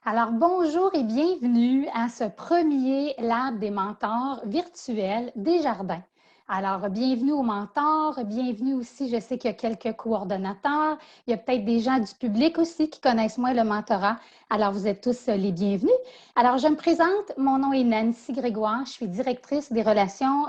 Alors, bonjour et bienvenue à ce premier Lab des mentors virtuel Desjardins. Alors, bienvenue aux mentors, bienvenue aussi, je sais qu'il y a quelques coordonnateurs, il y a peut-être des gens du public aussi qui connaissent moins le mentorat. Alors, vous êtes tous les bienvenus. Alors, je me présente, mon nom est Nancy Grégoire, je suis directrice des relations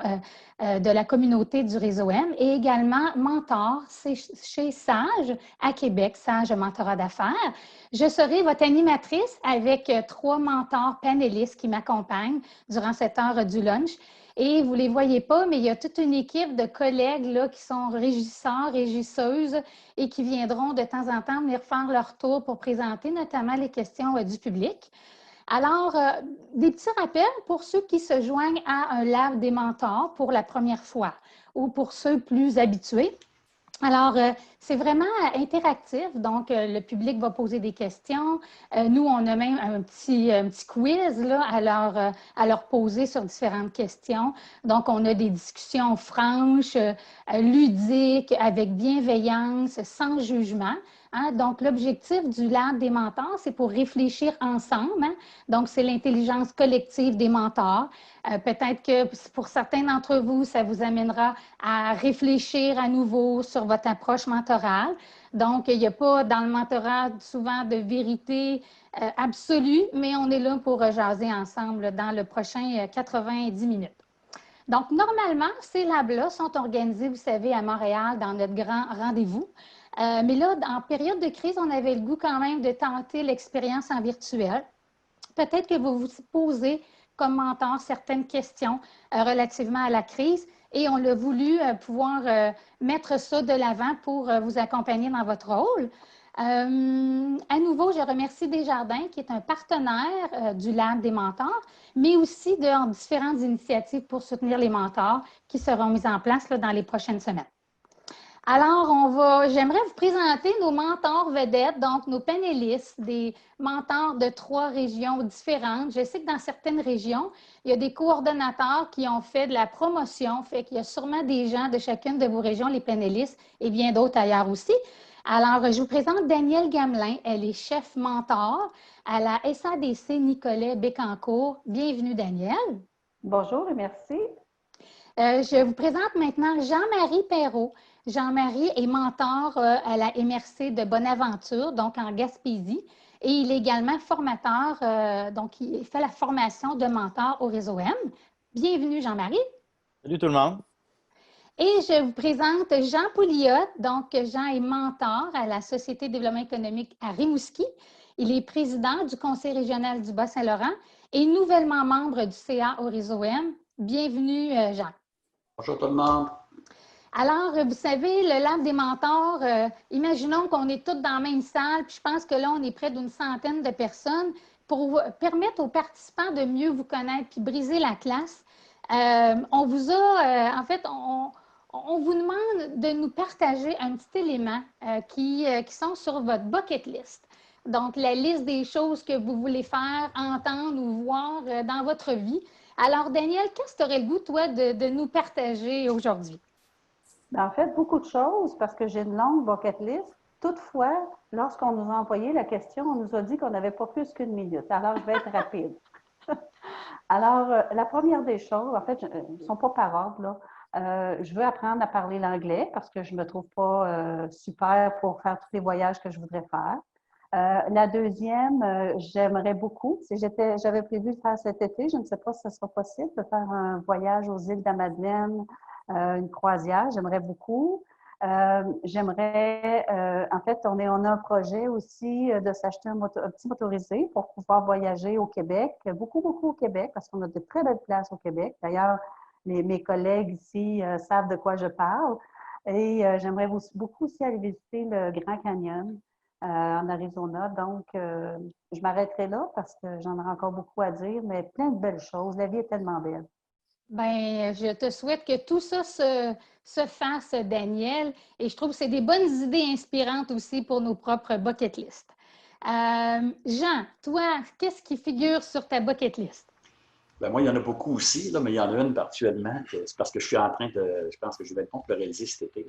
de la communauté du réseau M et également mentor chez Sage à Québec, Sage Mentorat d'affaires. Je serai votre animatrice avec trois mentors panélistes qui m'accompagnent durant cette heure du lunch. Et vous ne les voyez pas, mais il y a toute une équipe de collègues là, qui sont régisseurs, régisseuses et qui viendront de temps en temps venir faire leur tour pour présenter notamment les questions du public. Alors, des petits rappels pour ceux qui se joignent à un Lab des mentors pour la première fois ou pour ceux plus habitués. Alors, c'est vraiment interactif, donc le public va poser des questions. Nous, on a même un petit quiz là, à leur poser sur différentes questions. Donc, on a des discussions franches, ludiques, avec bienveillance, sans jugement. Hein? Donc, l'objectif du Lab des mentors, c'est pour réfléchir ensemble. Hein? Donc, c'est l'intelligence collective des mentors. Peut-être que pour certains d'entre vous, ça vous amènera à réfléchir à nouveau sur votre approche mentorale. Donc, il n'y a pas dans le mentorat souvent de vérité absolue, mais on est là pour jaser ensemble dans le prochain 90 minutes. Donc, normalement, ces labs-là sont organisés, vous savez, à Montréal, dans notre grand rendez-vous. Mais là, en période de crise, on avait le goût quand même de tenter l'expérience en virtuel. Peut-être que vous vous posez comme mentor certaines questions relativement à la crise et on a voulu pouvoir mettre ça de l'avant pour vous accompagner dans votre rôle. À nouveau, je remercie Desjardins, qui est un partenaire du Lab des mentors, mais aussi de différentes initiatives pour soutenir les mentors qui seront mises en place là, dans les prochaines semaines. Alors, j'aimerais vous présenter nos mentors vedettes, donc nos panélistes, des mentors de 3 régions différentes. Je sais que dans certaines régions, il y a des coordonnateurs qui ont fait de la promotion, fait qu'il y a sûrement des gens de chacune de vos régions, les panélistes, et bien d'autres ailleurs aussi. Alors, je vous présente Danielle Gamelin. Elle est chef mentor à la SADC Nicolet Bécancour. Bienvenue, Danielle. Bonjour et merci. Je vous présente maintenant Jean-Marie Perrault. Jean-Marie est mentor à la MRC de Bonaventure, donc en Gaspésie, et il est également formateur, donc il fait la formation de mentor au réseau M. Bienvenue, Jean-Marie. Salut tout le monde. Et je vous présente Jean Pouliot. Donc, Jean est mentor à la Société de développement économique à Rimouski. Il est président du Conseil régional du Bas-Saint-Laurent et nouvellement membre du CA au réseau M. Bienvenue, Jean. Bonjour tout le monde. Alors, vous savez, le Lab des mentors, imaginons qu'on est tous dans la même salle, puis je pense que là, on est près d'une centaine de personnes pour permettre aux participants de mieux vous connaître puis briser la classe. On vous a, en fait, on vous demande de nous partager un petit élément qui sont sur votre bucket list. Donc, la liste des choses que vous voulez faire, entendre ou voir dans votre vie. Alors, Daniel, qu'est-ce que tu aurais le goût, toi, de nous partager aujourd'hui? En fait, beaucoup de choses parce que j'ai une longue bucket list. Toutefois, lorsqu'on nous a envoyé la question, on nous a dit qu'on n'avait pas plus qu'une minute. Alors, je vais être rapide. Alors, la première des choses, en fait, ils ne sont pas par ordre, là. Je veux apprendre à parler l'anglais parce que je ne me trouve pas super pour faire tous les voyages que je voudrais faire. La deuxième, j'aimerais beaucoup, si j'avais prévu de faire cet été, je ne sais pas si ce sera possible, de faire un voyage aux îles de la Madeleine, une croisière, j'aimerais beaucoup. J'aimerais, en fait, on a un projet aussi de s'acheter un petit motorisé pour pouvoir voyager au Québec, beaucoup au Québec, parce qu'on a de très belles places au Québec. D'ailleurs, mes collègues ici savent de quoi je parle. Et j'aimerais beaucoup aussi aller visiter le Grand Canyon en Arizona. Donc, je m'arrêterai là parce que j'en ai encore beaucoup à dire, mais plein de belles choses. La vie est tellement belle. Bien, je te souhaite que tout ça se fasse, Daniel, et je trouve que c'est des bonnes idées inspirantes aussi pour nos propres bucket list. Jean, toi, qu'est-ce qui figure sur ta bucket list? Ben moi, il y en a beaucoup aussi, là, mais il y en a une particulièrement. C'est parce que je suis en train de. Je pense que je vais être bon pour le réaliser cet été.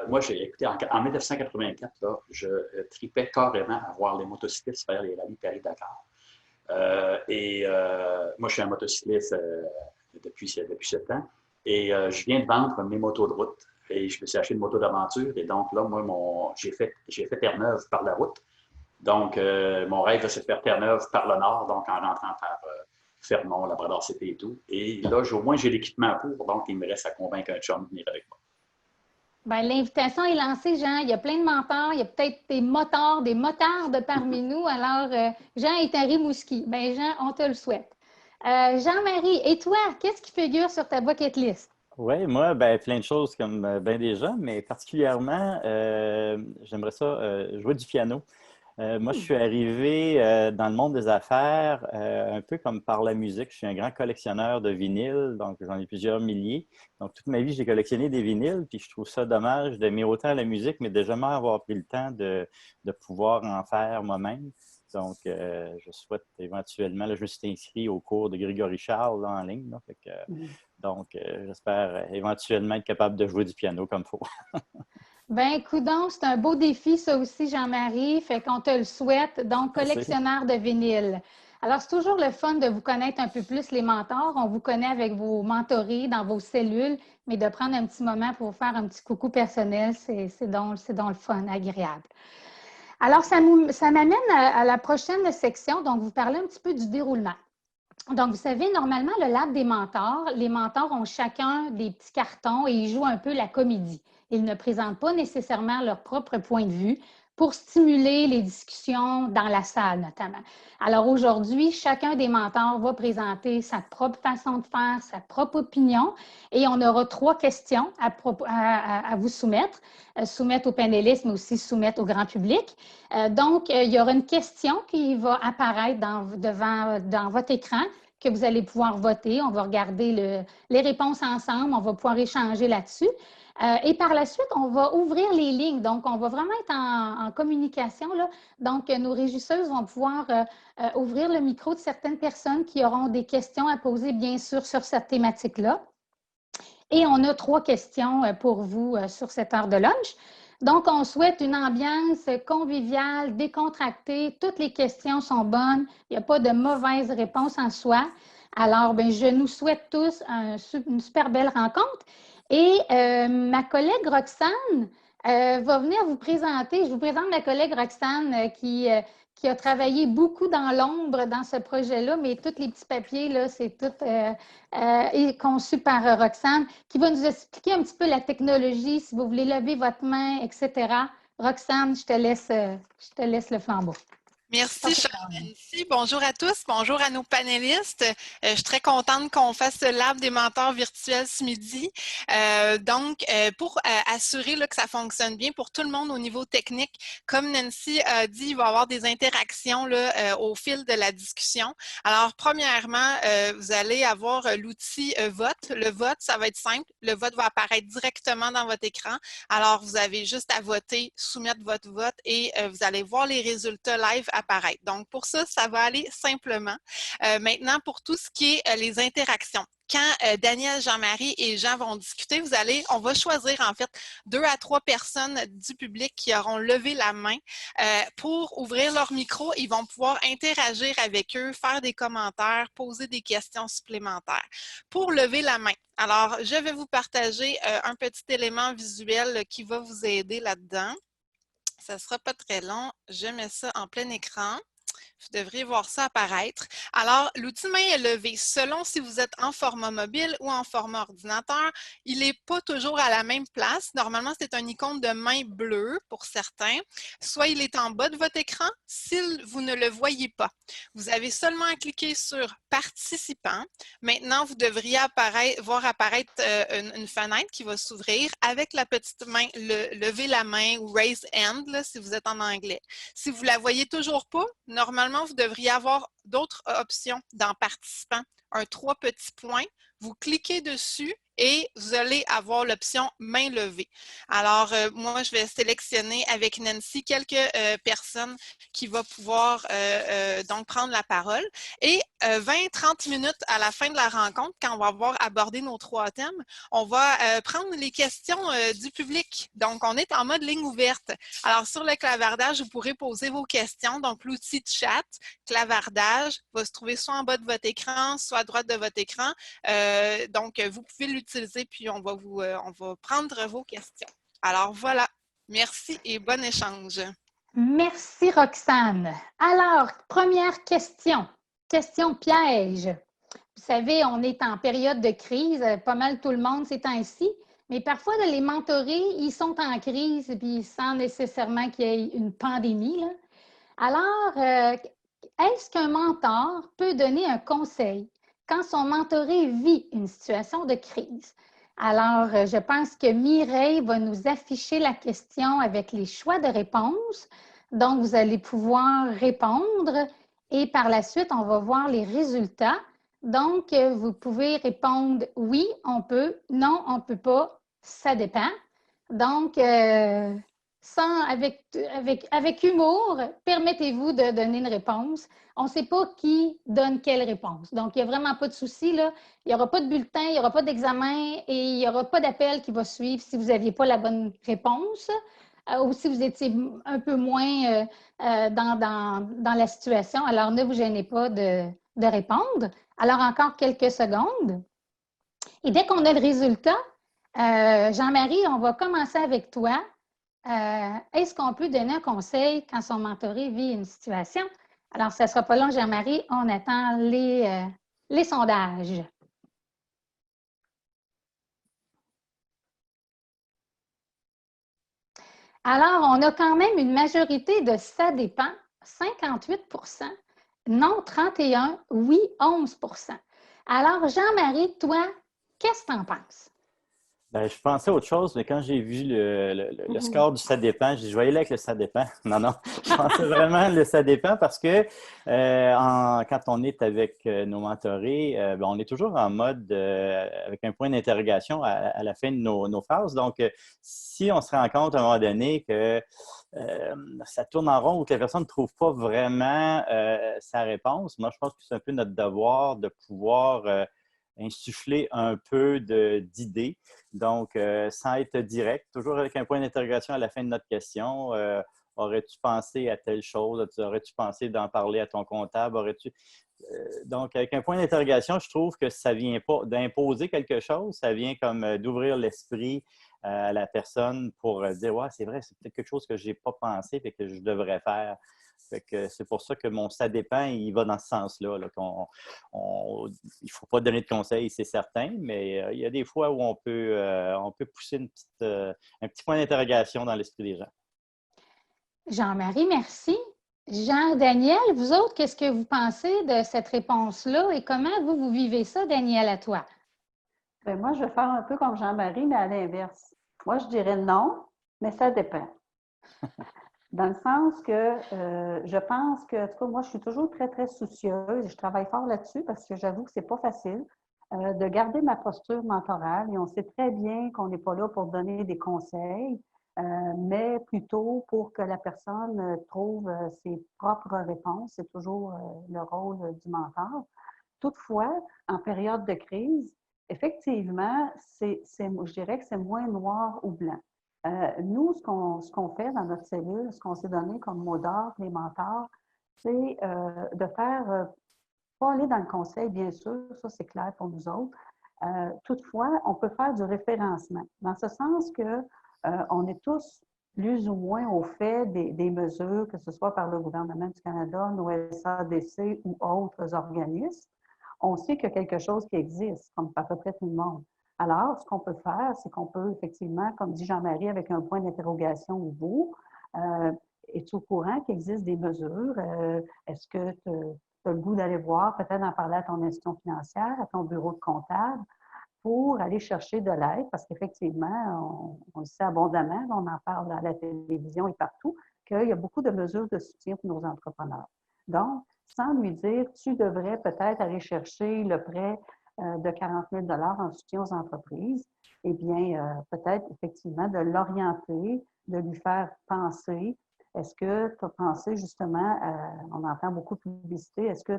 Moi, j'ai écouté en 1984, là, je tripais carrément à voir les motocyclistes faire les rallyes Paris-Dakar. Moi, je suis un motocycliste depuis 7 ans. Et je viens de vendre mes motos de route. Et je me suis acheté une moto d'aventure. Et donc, là, moi, j'ai fait Terre-Neuve par la route. Donc, mon rêve, c'est de faire Terre-Neuve par le nord, donc en rentrant par Fermont, Labrador-Cité et tout. Et là, au moins, j'ai l'équipement pour. Donc, il me reste à convaincre un chum de venir avec moi. Bien, l'invitation est lancée, Jean. Il y a plein de mentors. Il y a peut-être des motards parmi nous. Alors, Jean est à Rimouski. Bien, Jean, on te le souhaite. Jean-Marie, et toi, qu'est-ce qui figure sur ta bucket list? Oui, moi, ben, plein de choses comme bien des gens, mais particulièrement, j'aimerais ça jouer du piano. Moi, je suis arrivé dans le monde des affaires un peu comme par la musique. Je suis un grand collectionneur de vinyles, donc j'en ai plusieurs milliers. Donc, toute ma vie, j'ai collectionné des vinyles, puis je trouve ça dommage d'aimer autant la musique, mais de jamais avoir pris le temps de pouvoir en faire moi-même. Donc, je souhaite éventuellement, là, je me suis inscrit au cours de Grégory Charles là, en ligne. Là, donc, j'espère éventuellement être capable de jouer du piano comme il faut. Bien, coudonc, c'est un beau défi, ça aussi, Jean-Marie. Fait qu'on te le souhaite. Donc, Merci. collectionneur de vinyle. Alors, c'est toujours le fun de vous connaître un peu plus, les mentors. On vous connaît avec vos mentorés dans vos cellules, mais de prendre un petit moment pour faire un petit coucou personnel, c'est donc le fun, agréable. Alors, ça m'amène à la prochaine section. Donc, vous parlez un petit peu du déroulement. Donc, vous savez, normalement, le lab des mentors, les mentors ont chacun des petits cartons et ils jouent un peu la comédie. Ils ne présentent pas nécessairement leur propre point de vue pour stimuler les discussions dans la salle, notamment. Alors aujourd'hui, chacun des mentors va présenter sa propre façon de faire, sa propre opinion et on aura 3 questions à vous soumettre, soumettre aux panélistes, mais aussi soumettre au grand public. Donc, il y aura une question qui va apparaître dans votre écran que vous allez pouvoir voter. On va regarder les réponses ensemble, on va pouvoir échanger là-dessus. Et par la suite, on va ouvrir les lignes. Donc, on va vraiment être en communication, là. Donc, nos régisseuses vont pouvoir ouvrir le micro de certaines personnes qui auront des questions à poser, bien sûr, sur cette thématique-là. Et on a 3 questions pour vous sur cette heure de lunch. Donc, on souhaite une ambiance conviviale, décontractée. Toutes les questions sont bonnes. Il n'y a pas de mauvaise réponse en soi. Alors, bien, je nous souhaite tous une super belle rencontre. Et ma collègue Roxane va venir vous présenter. Je vous présente ma collègue Roxane qui a travaillé beaucoup dans l'ombre dans ce projet-là, mais tous les petits papiers, là, c'est tout conçu par Roxane, qui va nous expliquer un petit peu la technologie, si vous voulez lever votre main, etc. Roxane, je te laisse le flambeau. Merci, chère Nancy. Bonjour à tous. Bonjour à nos panélistes. Je suis très contente qu'on fasse ce lab des mentors virtuels ce midi. Pour assurer là, que ça fonctionne bien pour tout le monde au niveau technique, comme Nancy a dit, il va y avoir des interactions là, au fil de la discussion. Alors, premièrement, vous allez avoir l'outil vote. Le vote, ça va être simple. Le vote va apparaître directement dans votre écran. Alors, vous avez juste à voter, soumettre votre vote et vous allez voir les résultats live apparaître. Donc, pour ça, ça va aller simplement. Maintenant, pour tout ce qui est les interactions. Quand Daniel, Jean-Marie et Jean vont discuter, on va choisir en fait 2 à 3 personnes du public qui auront levé la main pour ouvrir leur micro. Ils vont pouvoir interagir avec eux, faire des commentaires, poser des questions supplémentaires. Pour lever la main, alors je vais vous partager un petit élément visuel qui va vous aider là-dedans. Ça ne sera pas très long. Je mets ça en plein écran. Vous devriez voir ça apparaître. Alors, l'outil main est levé. Selon si vous êtes en format mobile ou en format ordinateur, il n'est pas toujours à la même place. Normalement, c'est un icône de main bleue pour certains. Soit il est en bas de votre écran si vous ne le voyez pas. Vous avez seulement à cliquer sur « Participant ». Maintenant, vous devriez voir apparaître une fenêtre qui va s'ouvrir avec la petite main, lever la main ou « Raise Hand » là, si vous êtes en anglais. Si vous ne la voyez toujours pas, normalement, vous devriez avoir d'autres options dans Participants. 3 petits points. Vous cliquez dessus et vous allez avoir l'option main levée. Alors, moi, je vais sélectionner avec Nancy quelques personnes qui vont pouvoir donc prendre la parole. Et 20-30 minutes à la fin de la rencontre, quand on va avoir abordé nos 3 thèmes, on va prendre les questions du public. Donc, on est en mode ligne ouverte. Alors, sur le clavardage, vous pourrez poser vos questions. Donc, l'outil de chat, clavardage, va se trouver soit en bas de votre écran, soit à droite de votre écran. Donc, vous pouvez l'utiliser, puis on va prendre vos questions. Alors, voilà. Merci et bon échange. Merci, Roxane. Alors, première question. Question piège. Vous savez, on est en période de crise, pas mal tout le monde ces temps-ci, mais parfois, les mentorés, ils sont en crise, puis sans nécessairement qu'il y ait une pandémie, là. Alors, est-ce qu'un mentor peut donner un conseil quand son mentoré vit une situation de crise? Alors, je pense que Mireille va nous afficher la question avec les choix de réponse. Donc, vous allez pouvoir répondre et par la suite, on va voir les résultats. Donc, vous pouvez répondre oui, on peut, non, on ne peut pas, ça dépend. Donc, avec humour, permettez-vous de donner une réponse. On ne sait pas qui donne quelle réponse. Donc, il n'y a vraiment pas de souci, là. Il n'y aura pas de bulletin, il n'y aura pas d'examen et il n'y aura pas d'appel qui va suivre si vous n'aviez pas la bonne réponse ou si vous étiez un peu moins dans la situation. Alors, ne vous gênez pas de répondre. Alors, encore quelques secondes. Et dès qu'on a le résultat, Jean-Marie, on va commencer avec toi. Est-ce qu'on peut donner un conseil quand son mentoré vit une situation? Alors, ça ne sera pas long, Jean-Marie. On attend les sondages. Alors, on a quand même une majorité de ça dépend, 58 non 31 oui 11 Alors, Jean-Marie, toi, qu'est-ce que tu en penses? Ben, je pensais à autre chose, mais quand j'ai vu le score du ça dépend, je vais y aller avec le ça dépend. Non, non, je pensais vraiment le ça dépend parce que quand on est avec nos mentorés, ben, on est toujours en mode avec un point d'interrogation à la fin de nos phrases. Donc, si on se rend compte à un moment donné que ça tourne en rond ou que la personne ne trouve pas vraiment sa réponse, moi, je pense que c'est un peu notre devoir de pouvoir insuffler un peu d'idées. Donc, sans être direct, toujours avec un point d'interrogation à la fin de notre question. Aurais-tu pensé à telle chose? Aurais-tu pensé d'en parler à ton comptable? Donc, avec un point d'interrogation, je trouve que ça ne vient pas d'imposer quelque chose, ça vient comme d'ouvrir l'esprit à la personne pour dire « Ouais, c'est vrai, c'est peut-être quelque chose que je n'ai pas pensé et que je devrais faire. » Fait que c'est pour ça que mon ça dépend, il va dans ce sens-là. Là, il ne faut pas donner de conseils, c'est certain, mais il y a des fois où on peut pousser un petit point d'interrogation dans l'esprit des gens. Jean-Marie, merci. Jean-Daniel, vous autres, qu'est-ce que vous pensez de cette réponse-là et comment vous vivez ça, Daniel, à toi? Bien, moi, je vais faire un peu comme Jean-Marie, mais à l'inverse. Moi, je dirais non, mais ça dépend. Dans le sens que je pense que, en tout cas, moi, je suis toujours très, très soucieuse et je travaille fort là-dessus parce que j'avoue que c'est pas facile de garder ma posture mentorale et on sait très bien qu'on n'est pas là pour donner des conseils, mais plutôt pour que la personne trouve ses propres réponses. C'est toujours le rôle du mentor. Toutefois, en période de crise, effectivement, je dirais que c'est moins noir ou blanc. Nous, ce qu'on fait dans notre cellule, ce qu'on s'est donné comme mot d'ordre, les mentors, c'est de faire, pas aller dans le conseil, bien sûr, ça c'est clair pour nous autres. Toutefois, on peut faire du référencement, dans ce sens que on est tous plus ou moins au fait des mesures, que ce soit par le gouvernement du Canada, nos SADC ou autres organismes. On sait qu'il y a quelque chose qui existe, comme à peu près tout le monde. Alors, ce qu'on peut faire, c'est qu'on peut effectivement, comme dit Jean-Marie, avec un point d'interrogation ou vous, es-tu au courant qu'il existe des mesures? Est-ce que tu as le goût d'aller voir, peut-être d'en parler à ton institution financière, à ton bureau de comptable, pour aller chercher de l'aide? Parce qu'effectivement, on le sait abondamment, on en parle à la télévision et partout, qu'il y a beaucoup de mesures de soutien pour nos entrepreneurs. Donc, sans lui dire, tu devrais peut-être aller chercher le prêt de 40 000 en soutien aux entreprises, eh bien, peut-être effectivement de l'orienter, de lui faire penser. Est-ce que tu as pensé justement, on entend beaucoup de publicité, est-ce que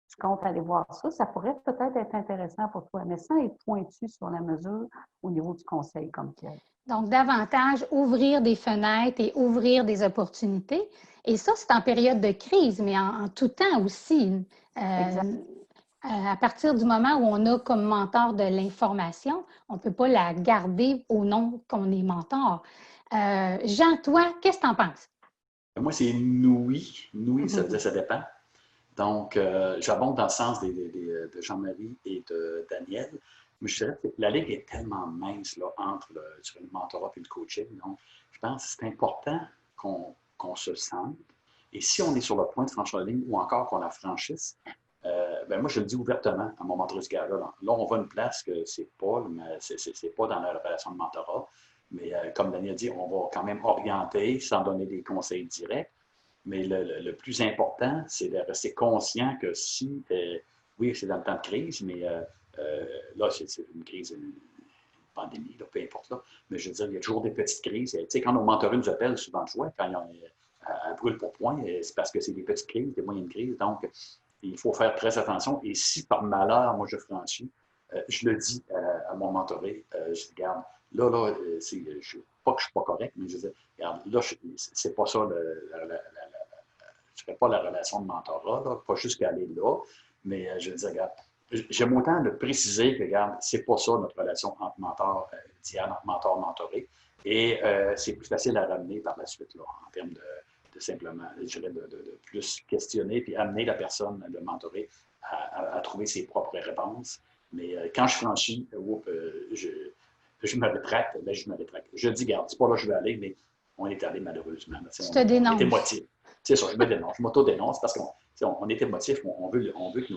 tu comptes aller voir ça? Ça pourrait peut-être être intéressant pour toi, mais sans être pointu sur la mesure au niveau du conseil comme tel. Donc, davantage ouvrir des fenêtres et ouvrir des opportunités. Et ça, c'est en période de crise, mais en tout temps aussi. À partir du moment où on a comme mentor de l'information, on ne peut pas la garder au nom qu'on est mentor. Jean, toi, qu'est-ce que tu en penses? Moi, c'est Noui. Noui, ça veut dire ça dépend. Donc, j'abonde dans le sens de Jean-Marie et de Daniel. Mais je dirais que la ligne est tellement mince là, entre le mentorat et le coaching. Donc, je pense que c'est important qu'on se sente. Et si on est sur le point de franchir la ligne ou encore qu'on la franchisse, moi, je le dis ouvertement à mon mentor du gars. Là, on va à une place que c'est pas dans la relation de mentorat. Mais comme Daniel dit, on va quand même orienter sans donner des conseils directs. Mais le plus important, c'est de rester conscient que si, oui, c'est dans le temps de crise, mais là, c'est une crise, une pandémie, là, peu importe. Là, mais je veux dire, il y a toujours des petites crises. Tu sais, quand nos mentorés nous appellent, souvent je vois, quand il y a brûle pour point, c'est parce que c'est des petites crises, des moyennes crises. Donc, il faut faire très attention. Et si par malheur, moi, je franchis, je le dis à mon mentoré, je dis, regarde, là, pas que je ne suis pas correct, mais je dis, regarde, là, c'est pas ça je ne fais pas la relation de mentorat, là, pas juste qu'aller là, mais je veux dire, regarde, j'aime autant le préciser que, regarde, c'est pas ça notre relation entre mentor, Diane, entre mentor-mentoré, et c'est plus facile à ramener par la suite, là, en termes de simplement, je dirais, de plus questionner, puis amener la personne, le mentoré, à trouver ses propres réponses. Mais quand je franchis, je me rétracte, je me rétracte. Je dis, regarde, c'est pas là que je vais aller, mais on est allé malheureusement. Tu te dénonces. On était motifs. C'est ça, je me dénonce, je m'auto-dénonce parce qu'on était motifs, on veut que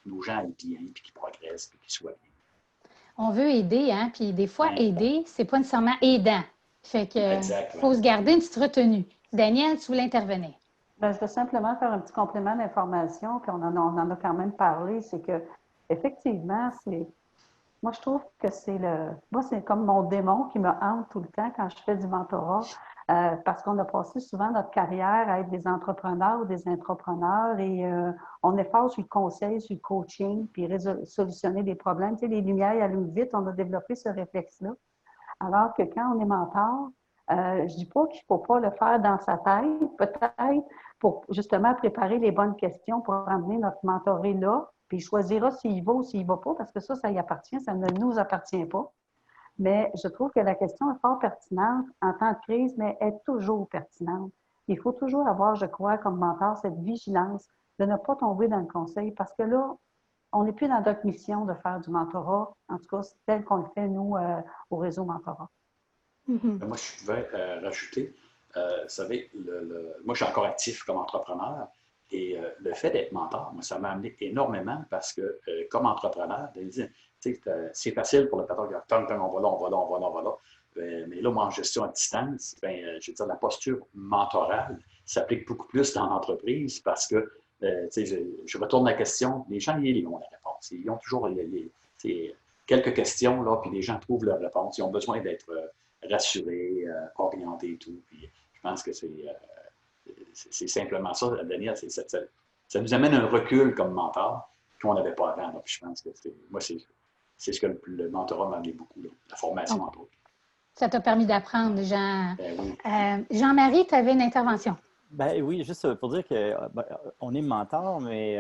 nos gens aillent bien, puis qu'ils progressent, puis qu'ils soient bien. On veut aider, hein, puis des fois, aider, c'est pas nécessairement aidant. Fait que faut se garder une petite retenue. Daniel, tu voulais intervenir? Bien, je veux simplement faire un petit complément d'information, puis on en a quand même parlé, c'est que effectivement, moi, je trouve que moi, c'est comme mon démon qui me hante tout le temps quand je fais du mentorat, parce qu'on a passé souvent notre carrière à être des entrepreneurs ou des intrapreneurs et on est fort sur le conseil, sur le coaching, puis solutionner des problèmes. Tu sais, les lumières allument vite, on a développé ce réflexe-là. Alors que quand on est mentor, je ne dis pas qu'il ne faut pas le faire dans sa tête, peut-être pour justement préparer les bonnes questions pour amener notre mentoré là, puis il choisira s'il va ou s'il ne va pas, parce que ça y appartient, ça ne nous appartient pas. Mais je trouve que la question est fort pertinente en temps de crise, mais est toujours pertinente. Il faut toujours avoir, je crois, comme mentor, cette vigilance de ne pas tomber dans le conseil, parce que là, on n'est plus dans notre mission de faire du mentorat, en tout cas, c'est tel qu'on le fait, nous, au réseau mentorat. Moi, je pouvais rajouter, vous savez, moi, je suis encore actif comme entrepreneur et le fait d'être mentor, moi, ça m'a amené énormément parce que, comme entrepreneur, c'est facile pour le patron de dire, on va là, on va là, on va là, on va là. Mais là, moi, en gestion à distance, je veux dire, la posture mentorale s'applique beaucoup plus dans l'entreprise parce que, je retourne la question, les gens, ils ont la réponse. Ils ont toujours quelques questions, là, puis les gens trouvent leur réponse. Ils ont besoin d'être rassurés, orientés et tout. Puis je pense que c'est simplement ça, Daniel. Ça nous amène un recul comme mentor qu'on n'avait pas avant. Là. Puis je pense que moi, c'est ce que le mentorat m'a amené beaucoup, là, la formation, entre autres. Ça t'a permis d'apprendre, Jean. Oui. Jean-Marie, tu avais une intervention. Ben oui, juste pour dire qu'on est mentor, mais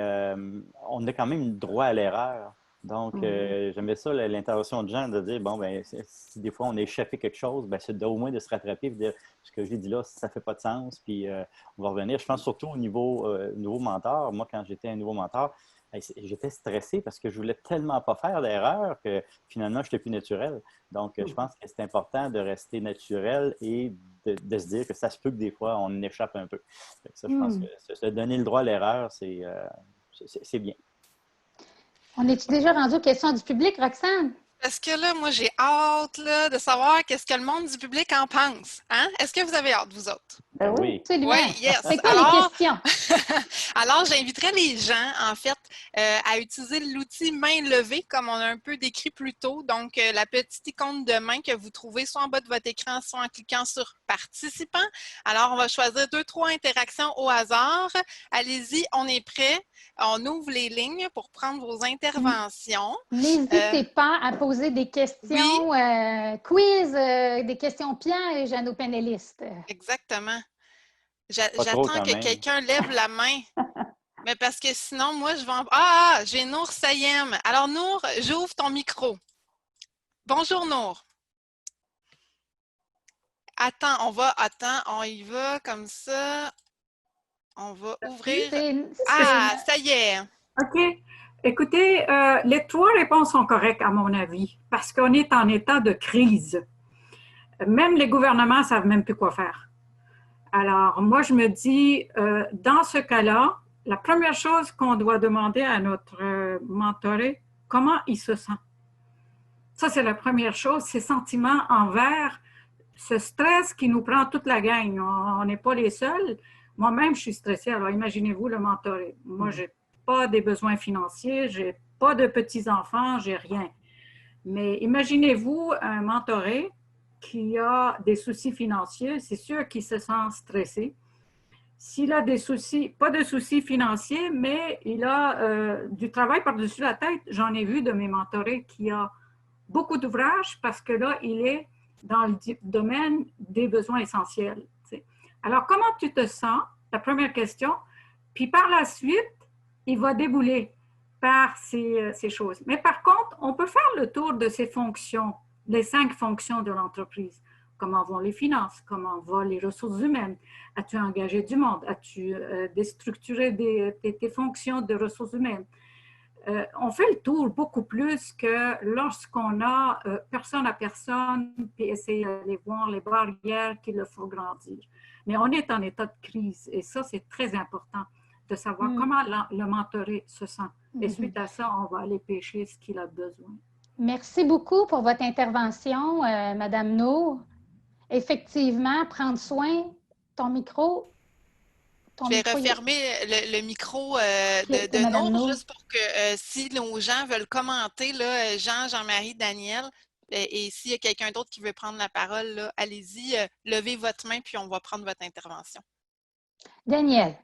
on a quand même droit à l'erreur. Donc, j'aimais ça, l'intervention de Jean, de dire, bon, ben si des fois on a échappé quelque chose, ben c'est au moins de se rattraper et de dire, ce que j'ai dit là, ça ne fait pas de sens, puis on va revenir. Je pense surtout au niveau nouveau mentor. Moi, quand j'étais un nouveau mentor, j'étais stressé parce que je voulais tellement pas faire d'erreur que finalement, je n'étais plus naturel. Donc, je pense que c'est important de rester naturel et de se dire que ça se peut que des fois, on échappe un peu. Ça, je pense que se donner le droit à l'erreur, c'est bien. On est-tu déjà rendu aux questions du public, Roxane? Parce que là, moi, j'ai hâte là, de savoir qu'est-ce que le monde du public en pense. Hein? Est-ce que vous avez hâte, vous autres? Ben oui. Oui. Absolument. Oui, yes. C'est quoi les questions? Alors, j'inviterais les gens, en fait, à utiliser l'outil main levée, comme on a un peu décrit plus tôt. Donc, la petite icône de main que vous trouvez soit en bas de votre écran, soit en cliquant sur Participants. Alors, on va choisir 2-3 interactions au hasard. Allez-y, on est prêt. On ouvre les lignes pour prendre vos interventions. N'hésitez pas à poser des questions quiz, des questions pièges à nos panélistes. Exactement. Pas trop J'attends quand que même. quelqu'un lève la main. Mais parce que sinon, moi, je vais en... Ah, j'ai Nour Sayem. Alors, Nour, j'ouvre ton micro. Bonjour, Nour. Attends, on y va comme ça. On va ouvrir. Ah, ça y est. OK. Écoutez, les 3 réponses sont correctes à mon avis, parce qu'on est en état de crise. Même les gouvernements ne savent même plus quoi faire. Alors, moi, je me dis, dans ce cas-là, la première chose qu'on doit demander à notre mentoré, comment il se sent. Ça, c'est la première chose, ses sentiments envers ce stress qui nous prend toute la gang. On n'est pas les seuls. Moi-même, je suis stressée. Alors, imaginez-vous le mentoré. Moi, je n'ai pas des besoins financiers, je n'ai pas de petits-enfants, je n'ai rien. Mais imaginez-vous un mentoré qui a des soucis financiers, c'est sûr qu'il se sent stressé. S'il a des soucis, pas de soucis financiers, mais il a du travail par-dessus la tête. J'en ai vu de mes mentorés qui a beaucoup d'ouvrages parce que là, il est dans le domaine des besoins essentiels. T'sais. Alors, comment tu te sens? La première question. Puis par la suite, il va débouler par ces choses. Mais par contre, on peut faire le tour de ces fonctions, les 5 fonctions de l'entreprise. Comment vont les finances? Comment vont les ressources humaines? As-tu engagé du monde? As-tu déstructuré tes fonctions de ressources humaines? On fait le tour beaucoup plus que lorsqu'on a personne à personne, puis essayer d'aller voir les barrières qu'il faut grandir. Mais on est en état de crise et ça, c'est très important de savoir comment le mentoré se sent. Et suite à ça, on va aller pêcher ce qu'il a besoin. Merci beaucoup pour votre intervention, Madame Nour. Effectivement, prendre soin, ton micro. Je vais refermer le micro de Nour juste pour que si nos gens veulent commenter, là, Jean-Marie, Daniel, et s'il y a quelqu'un d'autre qui veut prendre la parole, là, allez-y, levez votre main puis on va prendre votre intervention. Daniel.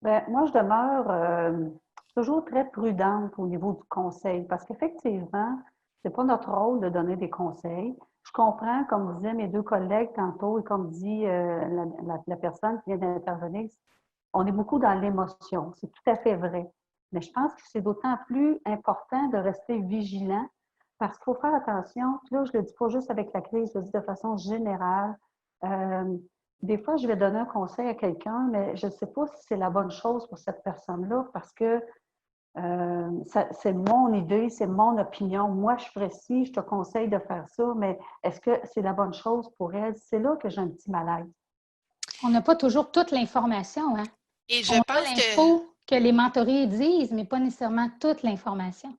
Bien, moi, je demeure toujours très prudente au niveau du conseil parce qu'effectivement, ce n'est pas notre rôle de donner des conseils. Je comprends, comme disaient mes 2 collègues tantôt et comme dit la personne qui vient d'intervenir, on est beaucoup dans l'émotion. C'est tout à fait vrai. Mais je pense que c'est d'autant plus important de rester vigilant parce qu'il faut faire attention. Puis là, je ne le dis pas juste avec la crise, je le dis de façon générale. Des fois, je vais donner un conseil à quelqu'un, mais je ne sais pas si c'est la bonne chose pour cette personne-là parce que c'est mon idée, c'est mon opinion. Moi, je ferais ci, je te conseille de faire ça, mais est-ce que c'est la bonne chose pour elle? C'est là que j'ai un petit malaise. On n'a pas toujours toute l'information, hein? Et je pense que les mentorés disent, mais pas nécessairement toute l'information.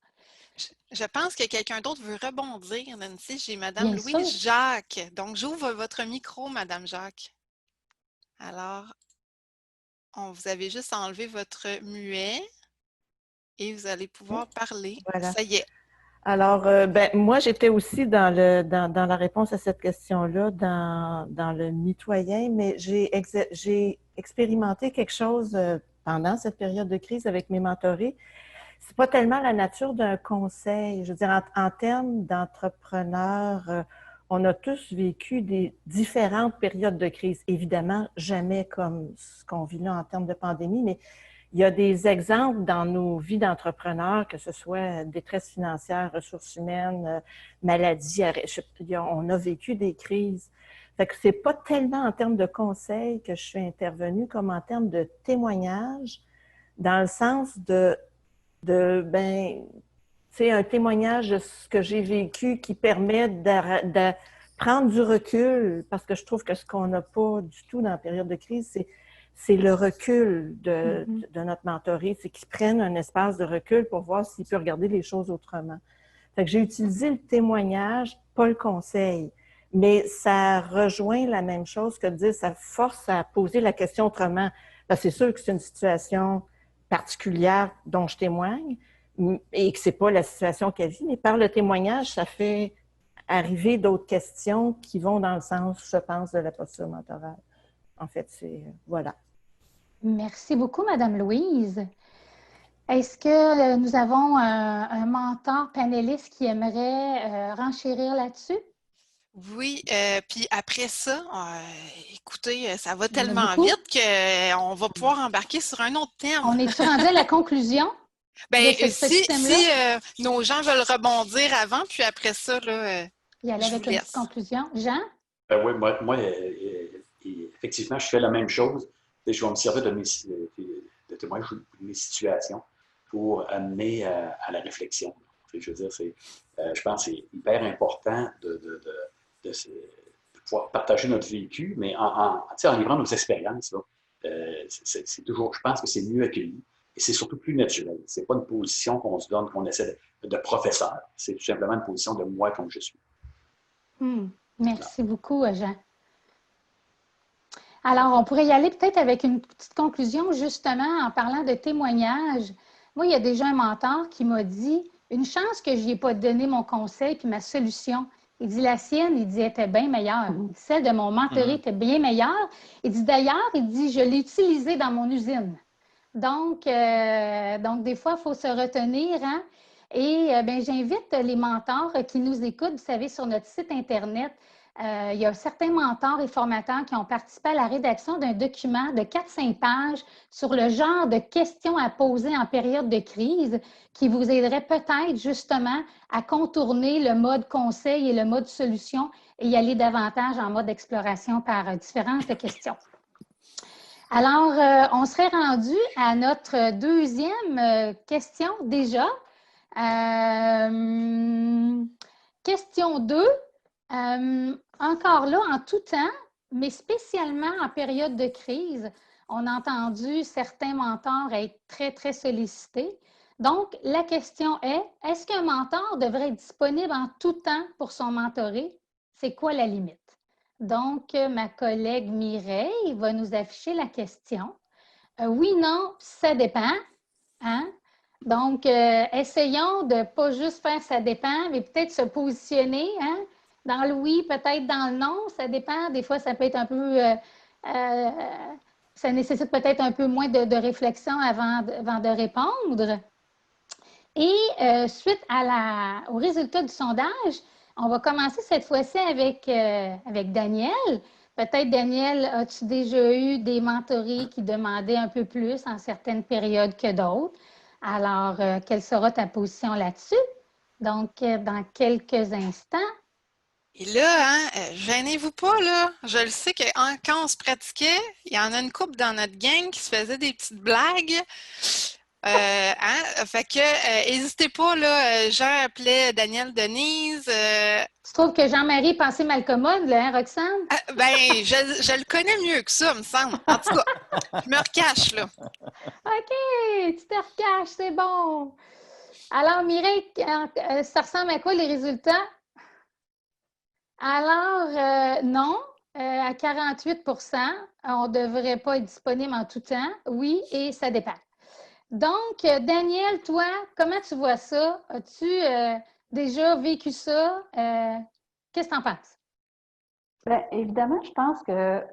Je pense que quelqu'un d'autre veut rebondir, Nancy. J'ai Madame Louise Jacques. Donc, j'ouvre votre micro, Madame Jacques. Alors, vous avez juste enlevé votre muet et vous allez pouvoir parler. Voilà. Ça y est. Alors, moi, j'étais aussi dans la réponse à cette question-là, dans le mitoyen, mais j'ai expérimenté quelque chose pendant cette période de crise avec mes mentorés. C'est pas tellement la nature d'un conseil. Je veux dire, en termes d'entrepreneurs, on a tous vécu des différentes périodes de crise. Évidemment, jamais comme ce qu'on vit là en termes de pandémie, mais il y a des exemples dans nos vies d'entrepreneurs, que ce soit détresse financière, ressources humaines, maladie, on a vécu des crises. Fait que c'est pas tellement en termes de conseils que je suis intervenue comme en termes de témoignages, dans le sens c'est un témoignage de ce que j'ai vécu qui permet de prendre du recul, parce que je trouve que ce qu'on n'a pas du tout dans la période de crise, c'est le recul de notre mentoré, c'est qu'ils prennent un espace de recul pour voir s'il peut regarder les choses autrement. Fait que j'ai utilisé le témoignage, pas le conseil. Mais ça rejoint la même chose que de dire, ça force à poser la question autrement. Parce que c'est sûr que c'est une situation particulière dont je témoigne et que c'est pas la situation qu'elle vit, mais par le témoignage, ça fait arriver d'autres questions qui vont dans le sens, je pense, de la posture mentorale. En fait, c'est... voilà. Merci beaucoup, Madame Louise. Est-ce que nous avons un mentor panéliste qui aimerait renchérir là-dessus? Oui, puis après ça, écoutez, ça va Il y en a tellement beaucoup. vite qu'on va pouvoir embarquer sur un autre thème. On est-tu rendu à la conclusion de Bien, ce si thème-là? nos gens veulent rebondir avant, puis après ça, là, Y aller je vous avec une petite laisse. conclusion. Jean? Oui, effectivement, je fais la même chose. Et je vais me servir de témoignages de mes situations pour amener à la réflexion. Je veux dire, je pense que c'est hyper important de pouvoir partager notre vécu, mais en livrant nos expériences. Là, c'est toujours, je pense que c'est mieux accueilli et c'est surtout plus naturel. Ce n'est pas une position qu'on se donne, qu'on essaie de professeur. C'est tout simplement une position de moi comme je suis. Merci beaucoup, Jean. Alors, on pourrait y aller peut-être avec une petite conclusion, justement, en parlant de témoignages. Moi, il y a déjà un mentor qui m'a dit « Une chance que je n'y ai pas donné mon conseil puis ma solution. » Il dit « La sienne, il dit, était bien meilleure. Celle de mon mentoré était bien meilleure. » Il dit « D'ailleurs, il dit, je l'ai utilisée dans mon usine. » Donc, des fois, il faut se retenir, hein? Et j'invite les mentors qui nous écoutent, vous savez, sur notre site Internet, il y a certains mentors et formateurs qui ont participé à la rédaction d'un document de 4-5 pages sur le genre de questions à poser en période de crise qui vous aiderait peut-être justement à contourner le mode conseil et le mode solution et y aller davantage en mode exploration par différentes questions. Alors, on serait rendu à notre deuxième question déjà. Question 2. Encore là, en tout temps, mais spécialement en période de crise, on a entendu certains mentors être très, très sollicités. Donc, la question est, est-ce qu'un mentor devrait être disponible en tout temps pour son mentoré? C'est quoi la limite? Donc, ma collègue Mireille va nous afficher la question. Oui, non, ça dépend. Hein? Donc, essayons de ne pas juste faire ça dépend, mais peut-être se positionner. Hein? Dans le oui, peut-être dans le non, ça dépend. Des fois, ça peut être un peu... ça nécessite peut-être un peu moins de réflexion avant de répondre. Et suite au résultat du sondage, on va commencer cette fois-ci avec Daniel. Peut-être, Daniel, as-tu déjà eu des mentorés qui demandaient un peu plus en certaines périodes que d'autres? Alors, quelle sera ta position là-dessus? Donc, dans quelques instants. Et là, hein, gênez-vous pas, là. Je le sais que quand on se pratiquait, il y en a une couple dans notre gang qui se faisait des petites blagues. Fait que, n'hésitez pas, là. Jean appelait Daniel Denise. Tu trouves que Jean-Marie pensait mal commode, là, hein, Roxane? Je le connais mieux que ça, me semble. En tout cas, je me recache, là. OK, tu te recaches, c'est bon. Alors, Mireille, ça ressemble à quoi les résultats? Alors, non, à 48 on ne devrait pas être disponible en tout temps. Oui, et ça dépend. Donc, Daniel, toi, comment tu vois ça? As-tu déjà vécu ça? Qu'est-ce que tu en penses? Bien, évidemment, je pense que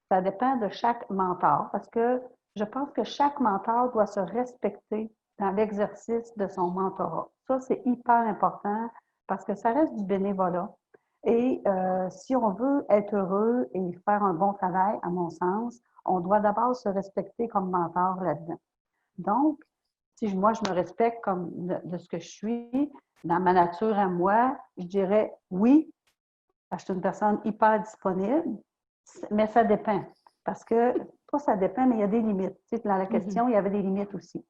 ça dépend de chaque mentor parce que je pense que chaque mentor doit se respecter dans l'exercice de son mentorat. Ça, c'est hyper important parce que ça reste du bénévolat. Et si on veut être heureux et faire un bon travail, à mon sens, on doit d'abord se respecter comme mentor là-dedans. Donc, si moi, je me respecte comme de ce que je suis, dans ma nature à moi, je dirais oui, parce que je suis une personne hyper disponible, mais ça dépend. Parce que, pas ça dépend, mais il y a des limites. Tu sais, dans la question, il y avait des limites aussi.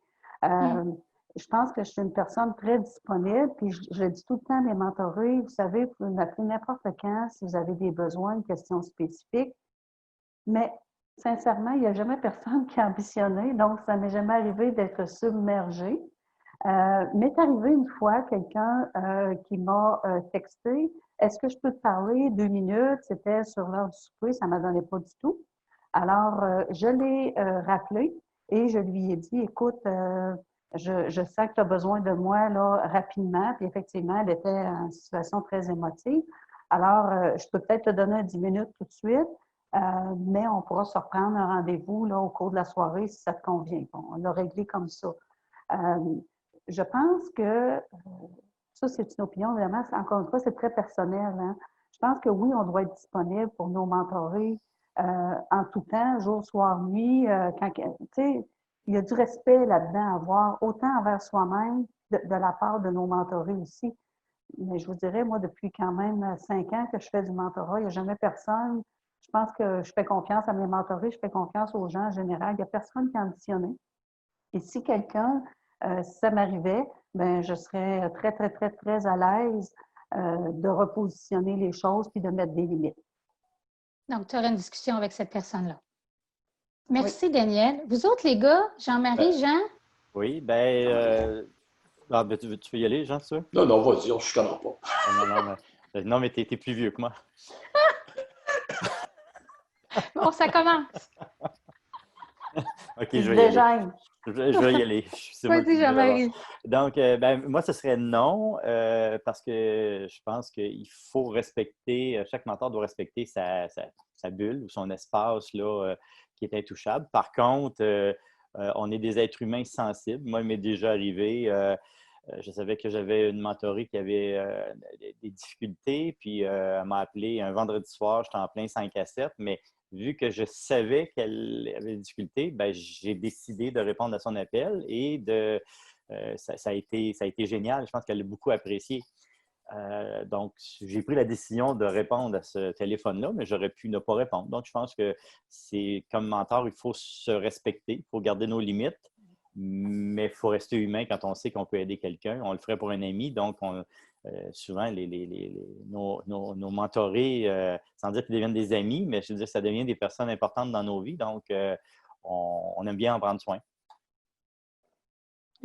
Je pense que je suis une personne très disponible, puis je dis tout le temps à mes mentorés, vous savez, vous pouvez m'appeler n'importe quand si vous avez des besoins, une question spécifique. Mais sincèrement, il n'y a jamais personne qui a ambitionné, donc ça ne m'est jamais arrivé d'être submergée. M'est arrivé une fois quelqu'un qui m'a texté Est-ce que je peux te parler 2 minutes? C'était sur l'heure du souper, ça ne me donnait pas du tout. Alors, je l'ai rappelé et je lui ai dit, écoute, je sens que tu as besoin de moi là, rapidement. Puis effectivement, elle était en situation très émotive. Alors, je peux peut-être te donner un 10 minutes tout de suite, mais on pourra se reprendre un rendez-vous là, au cours de la soirée si ça te convient. Bon, on l'a réglé comme ça. Je pense que ça, c'est une opinion, vraiment. Encore une fois, c'est très personnel. Hein? Je pense que oui, on doit être disponible pour nos mentorés en tout temps, jour, soir, nuit. Il y a du respect là-dedans à avoir, autant envers soi-même, de la part de nos mentorés aussi. Mais je vous dirais, moi, depuis quand même 5 ans que je fais du mentorat, il n'y a jamais personne. Je pense que je fais confiance à mes mentorés, je fais confiance aux gens en général. Il n'y a personne qui a ambitionné. Et si quelqu'un, si ça m'arrivait, ben je serais très, très, très, très à l'aise de repositionner les choses puis de mettre des limites. Donc, tu auras une discussion avec cette personne-là. Merci, oui. Daniel. Vous autres, les gars, Jean-Marie, Jean? Oui, tu peux y aller, Jean, tu veux? Non, vas-y, je ne connais pas. Non, mais t'es plus vieux que moi. Bon, ça commence. OK, je vais y aller. Je vais y aller. Vas-y, Jean-Marie. Donc, moi, ce serait non, parce que je pense qu'il faut respecter, chaque mentor doit respecter sa bulle ou son espace là, qui est intouchable. Par contre, on est des êtres humains sensibles. Moi, il m'est déjà arrivé, je savais que j'avais une mentorée qui avait des difficultés, puis elle m'a appelé un vendredi soir, j'étais en plein 5 à 7, mais vu que je savais qu'elle avait des difficultés, j'ai décidé de répondre à son appel et ça a été génial. Je pense qu'elle l'a beaucoup apprécié. Donc, j'ai pris la décision de répondre à ce téléphone-là, mais j'aurais pu ne pas répondre. Donc, je pense que c'est comme mentor, il faut se respecter, il faut garder nos limites, mais il faut rester humain quand on sait qu'on peut aider quelqu'un. On le ferait pour un ami, donc souvent, nos mentorés, sans dire qu'ils deviennent des amis, mais je veux dire, ça devient des personnes importantes dans nos vies, donc on aime bien en prendre soin.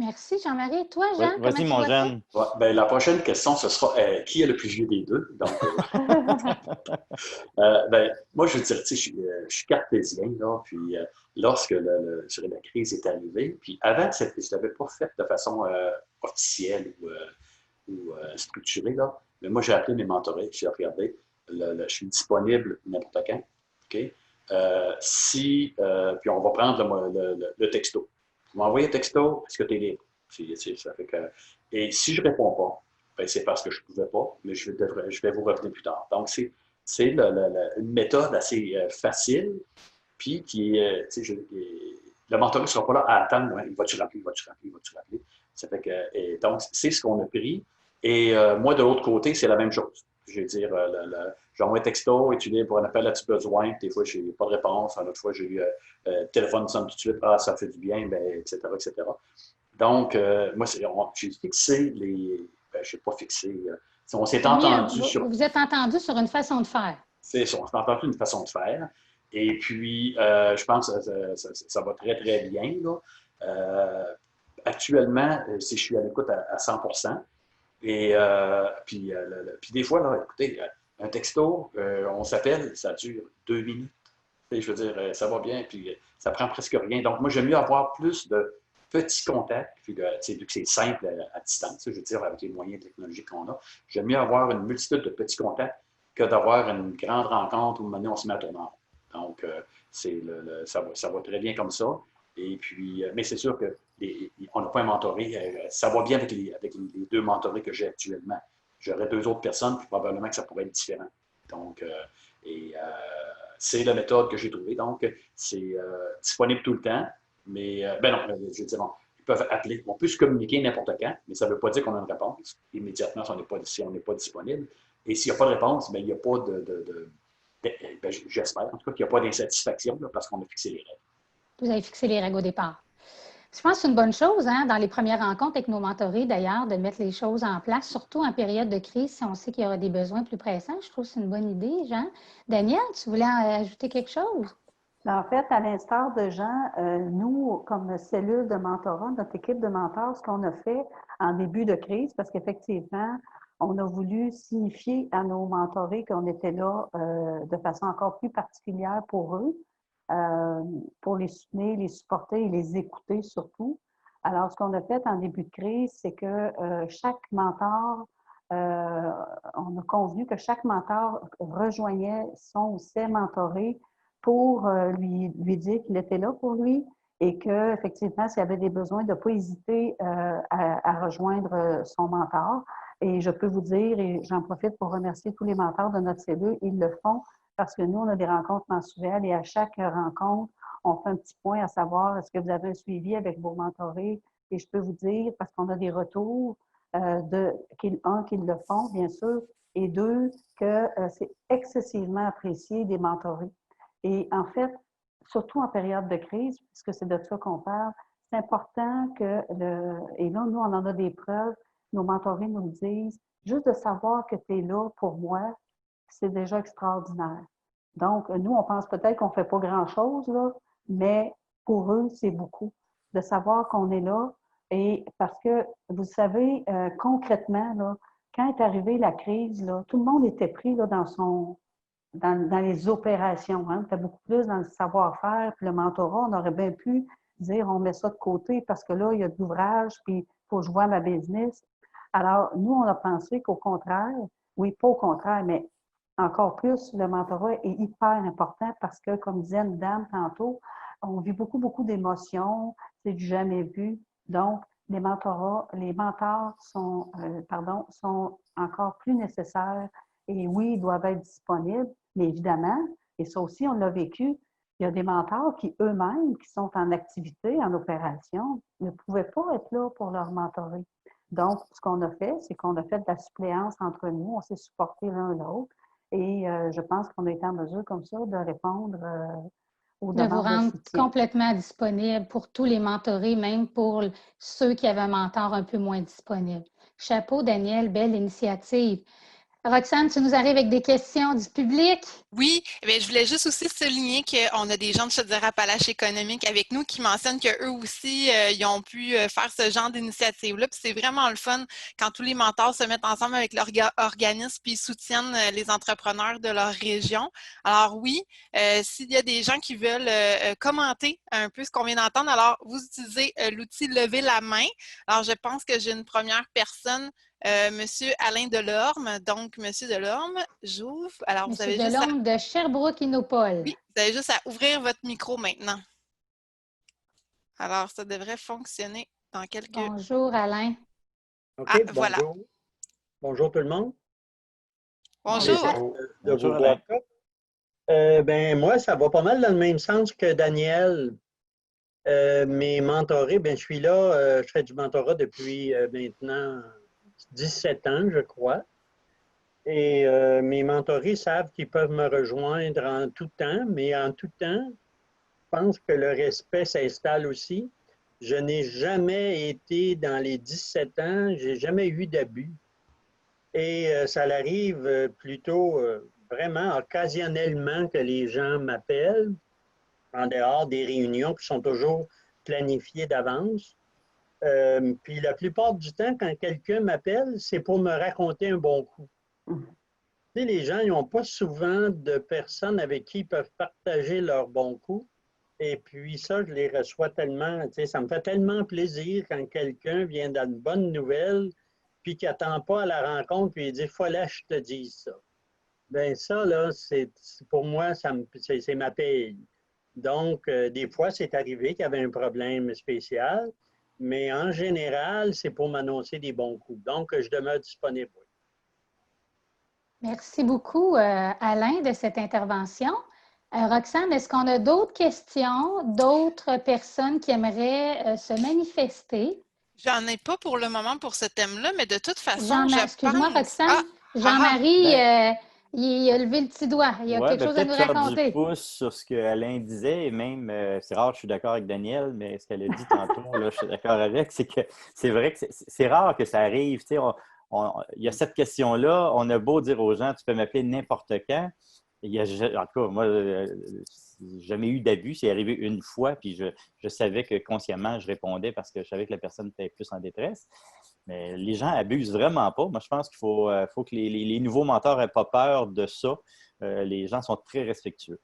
Merci, Jean-Marie. Toi, Jean, oui, vas-y, mon Jean. Ouais, la prochaine question, ce sera qui est le plus vieux des deux? Donc, moi, je veux dire, je suis cartésien, là, puis lorsque la crise est arrivée, puis avant, je ne l'avais pas fait de façon officielle ou structurée, là, mais moi, j'ai appelé mes mentorés, j'ai regardé, je suis disponible n'importe quand, OK? Puis on va prendre le texto. Vous m'envoyez un texto, est-ce que tu es libre? Ça fait que, et si je ne réponds pas, c'est parce que je ne pouvais pas, mais je vais vous revenir plus tard. Donc, c'est une méthode assez facile, puis le mentor ne sera pas là à attendre, il va-tu rappeler, il va-tu rappeler, il va-tu rappeler. Ça fait que, donc, c'est ce qu'on a pris. Et moi, de l'autre côté, c'est la même chose. Je veux dire, j'envoie un texto, et tu dis pour un appel, as-tu besoin? Des fois, je n'ai pas de réponse. Une autre fois, j'ai eu téléphone sonne tout de suite, ça fait du bien, etc., etc. Donc, moi, j'ai fixé je n'ai pas fixé. On s'est entendu sur. Vous êtes entendu sur une façon de faire. C'est ça, on s'est entendu une façon de faire. Et puis, je pense que ça va très, très bien. Là. Actuellement, si je suis à l'écoute à 100%, et puis des fois, là, écoutez, un texto, on s'appelle, ça dure 2 minutes. Et je veux dire, ça va bien, puis ça prend presque rien. Donc, moi, j'aime mieux avoir plus de petits contacts, puis vu que c'est simple à distance, je veux dire, avec les moyens technologiques qu'on a, j'aime mieux avoir une multitude de petits contacts que d'avoir une grande rencontre où maintenant on se met à tourner. Donc, ça va très bien comme ça. Et puis, mais c'est sûr qu'on n'a pas un mentoré. Ça va bien avec les 2 mentorés que j'ai actuellement. J'aurais 2 autres personnes, puis probablement que ça pourrait être différent. Donc, c'est la méthode que j'ai trouvée. Donc, c'est disponible tout le temps. Mais, non, je veux dire, ils peuvent appeler. On peut se communiquer n'importe quand, mais ça ne veut pas dire qu'on a une réponse immédiatement si on n'est pas disponible. Et s'il n'y a pas de réponse, il n'y a pas j'espère, en tout cas, qu'il n'y a pas d'insatisfaction parce qu'on a fixé les règles. Vous avez fixé les règles au départ. Je pense que c'est une bonne chose, hein, dans les premières rencontres avec nos mentorés, d'ailleurs, de mettre les choses en place, surtout en période de crise, si on sait qu'il y aura des besoins plus pressants. Je trouve que c'est une bonne idée, Jean. Daniel, tu voulais ajouter quelque chose? En fait, à l'instar de Jean, nous, comme cellule de mentorat, notre équipe de mentors, ce qu'on a fait en début de crise, parce qu'effectivement, on a voulu signifier à nos mentorés qu'on était là de façon encore plus particulière pour eux, pour les soutenir, les supporter et les écouter surtout. Alors, ce qu'on a fait en début de crise, c'est que chaque mentor, on a convenu que chaque mentor rejoignait son ou ses mentorés pour lui dire qu'il était là pour lui et qu'effectivement, s'il y avait des besoins, de ne pas hésiter à rejoindre son mentor. Et je peux vous dire, et j'en profite pour remercier tous les mentors de notre cellule, ils le font parce que nous, on a des rencontres mensuelles et à chaque rencontre, on fait un petit point à savoir est-ce que vous avez un suivi avec vos mentorés. Et je peux vous dire, parce qu'on a des retours, qu'ils le font, bien sûr, et deux, que c'est excessivement apprécié des mentorés. Et en fait, surtout en période de crise, puisque c'est de ça qu'on parle, c'est important que, et là, nous, on en a des preuves, nos mentorés nous le disent, juste de savoir que tu es là pour moi, c'est déjà extraordinaire. Donc, nous, on pense peut-être qu'on ne fait pas grand-chose, là, mais pour eux, c'est beaucoup. De savoir qu'on est là, et parce que, vous savez, concrètement, là, quand est arrivée la crise, là, tout le monde était pris là, dans les opérations. Hein. C'était beaucoup plus dans le savoir-faire, puis le mentorat, on aurait bien pu dire on met ça de côté parce que là, il y a de l'ouvrage, puis il faut que je vois ma business. Alors, nous, on a pensé qu'au contraire, oui, pas au contraire, mais encore plus, le mentorat est hyper important parce que, comme disait une dame tantôt, on vit beaucoup, beaucoup d'émotions, c'est du jamais vu. Donc, les mentors sont encore plus nécessaires et oui, ils doivent être disponibles, mais évidemment, et ça aussi, on l'a vécu, il y a des mentors qui eux-mêmes, qui sont en activité, en opération, ne pouvaient pas être là pour leur mentorer. Donc, ce qu'on a fait, c'est qu'on a fait de la suppléance entre nous, on s'est supportés l'un l'autre et je pense qu'on a été en mesure comme ça de répondre aux De vous demandes de rendre soutien. complètement disponible pour tous les mentorés, même pour ceux qui avaient un mentor un peu moins disponible. Chapeau, Daniel, belle initiative. Roxane, tu nous arrives avec des questions du public? Oui, je voulais juste aussi souligner qu'on a des gens de Chaudière-Appalaches économique avec nous qui mentionnent qu'eux aussi, ils ont pu faire ce genre d'initiative-là. Puis c'est vraiment le fun quand tous les mentors se mettent ensemble avec leur organisme puis soutiennent les entrepreneurs de leur région. Alors oui, s'il y a des gens qui veulent commenter un peu ce qu'on vient d'entendre, alors vous utilisez l'outil Lever la main. Alors je pense que j'ai une première personne. Monsieur Alain Delorme. Donc, Monsieur Delorme, j'ouvre. Alors, vous Monsieur avez juste à... Delorme de Sherbrooke-Innopol. Oui, vous avez juste à ouvrir votre micro maintenant. Alors, ça devrait fonctionner dans quelques... Bonjour, Alain. OK, Ah, bonjour. voilà. Bonjour tout le monde. Bonjour. De Bonjour, vous Alain. voir. Moi, ça va pas mal dans le même sens que Daniel. Mes mentorés, je suis là, je fais du mentorat depuis maintenant 17 ans, je crois. Et mes mentorés savent qu'ils peuvent me rejoindre en tout temps, mais en tout temps, je pense que le respect s'installe aussi. Je n'ai jamais été dans les 17 ans, j'ai jamais eu d'abus. Et ça arrive plutôt vraiment occasionnellement que les gens m'appellent en dehors des réunions qui sont toujours planifiées d'avance. Puis la plupart du temps, quand quelqu'un m'appelle, c'est pour me raconter un bon coup. Tu sais, les gens, ils n'ont pas souvent de personnes avec qui ils peuvent partager leur bon coup. Et puis ça, je les reçois tellement, tu sais, ça me fait tellement plaisir quand quelqu'un vient d'une bonne nouvelle, puis qui n'attend pas à la rencontre, puis il dit, faut là, je te dise ça. Bien, ça, là, pour moi, c'est ma paye. Donc, des fois, c'est arrivé qu'il y avait un problème spécial, mais en général, c'est pour m'annoncer des bons coups. Donc, je demeure disponible. Merci beaucoup, Alain, de cette intervention. Roxane, est-ce qu'on a d'autres questions, d'autres personnes qui aimeraient se manifester? J'en ai pas pour le moment pour ce thème-là, mais de toute façon, Excuse-moi, Roxane. Ah, Jean-Marie, il a levé le petit doigt. Il a Ouais, quelque chose à peut-être nous faire du raconter. pouce sur ce que Alain disait, et même, c'est rare, je suis d'accord avec Daniel, mais ce qu'elle a dit tantôt, là, je suis d'accord avec, c'est que c'est vrai que c'est rare que ça arrive. Tu sais, il y a cette question-là, on a beau dire aux gens, tu peux m'appeler n'importe quand. En tout cas, moi, j'ai jamais eu d'abus, c'est arrivé une fois, puis je savais que consciemment, je répondais parce que je savais que la personne était plus en détresse. Mais les gens abusent vraiment pas. Moi, je pense qu'il faut que les nouveaux mentors n'aient pas peur de ça. Les gens sont très respectueux.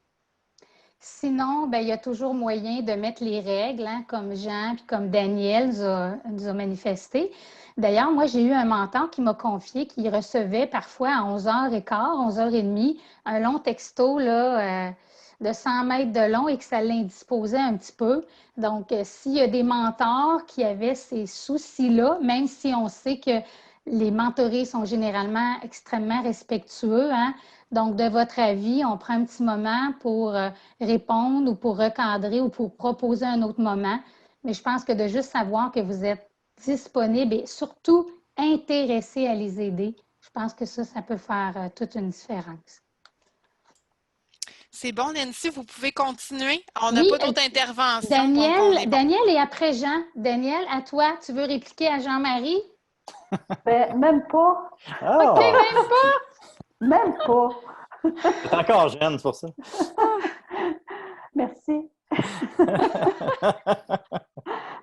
Sinon, ben, il y a toujours moyen de mettre les règles, hein, comme Jean puis comme Daniel nous a manifesté. D'ailleurs, moi, j'ai eu un mentor qui m'a confié qu'il recevait parfois à 11h15, 11h30, un long texto là, de 100 mètres de long et que ça l'indisposait un petit peu. Donc, s'il y a des mentors qui avaient ces soucis-là, même si on sait que les mentorés sont généralement extrêmement respectueux, hein, donc, de votre avis, on prend un petit moment pour répondre ou pour recadrer ou pour proposer un autre moment. Mais je pense que de juste savoir que vous êtes disponible et surtout intéressé à les aider, je pense que ça peut faire toute une différence. C'est bon, Nancy, vous pouvez continuer. On n'a Oui, pas d'autres interventions. Donc Daniel et après Jean. Daniel, à toi, tu veux répliquer à Jean-Marie? Ben, même pas. Oh! OK, même pas! Même pas. C'est encore jeune, c'est pour ça. Merci.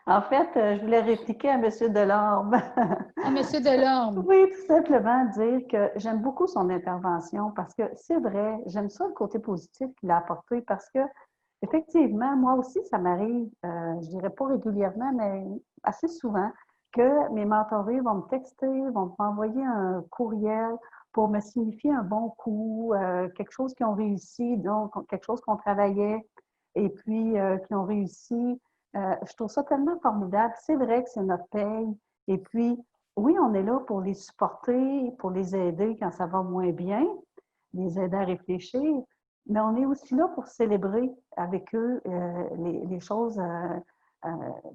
En fait, je voulais répliquer à M. Delorme. À M. Delorme. Oui, tout simplement dire que j'aime beaucoup son intervention parce que c'est vrai, j'aime ça le côté positif qu'il a apporté parce que, effectivement, moi aussi, ça m'arrive, je dirais pas régulièrement, mais assez souvent, que mes mentorés vont me texter, vont m'envoyer un courriel pour me signifier un bon coup, quelque chose qu'ils ont réussi, donc quelque chose qu'on travaillait et puis qui ont réussi. Je trouve ça tellement formidable. C'est vrai que c'est notre paye. Et puis, oui, on est là pour les supporter, pour les aider quand ça va moins bien, les aider à réfléchir, mais on est aussi là pour célébrer avec eux les choses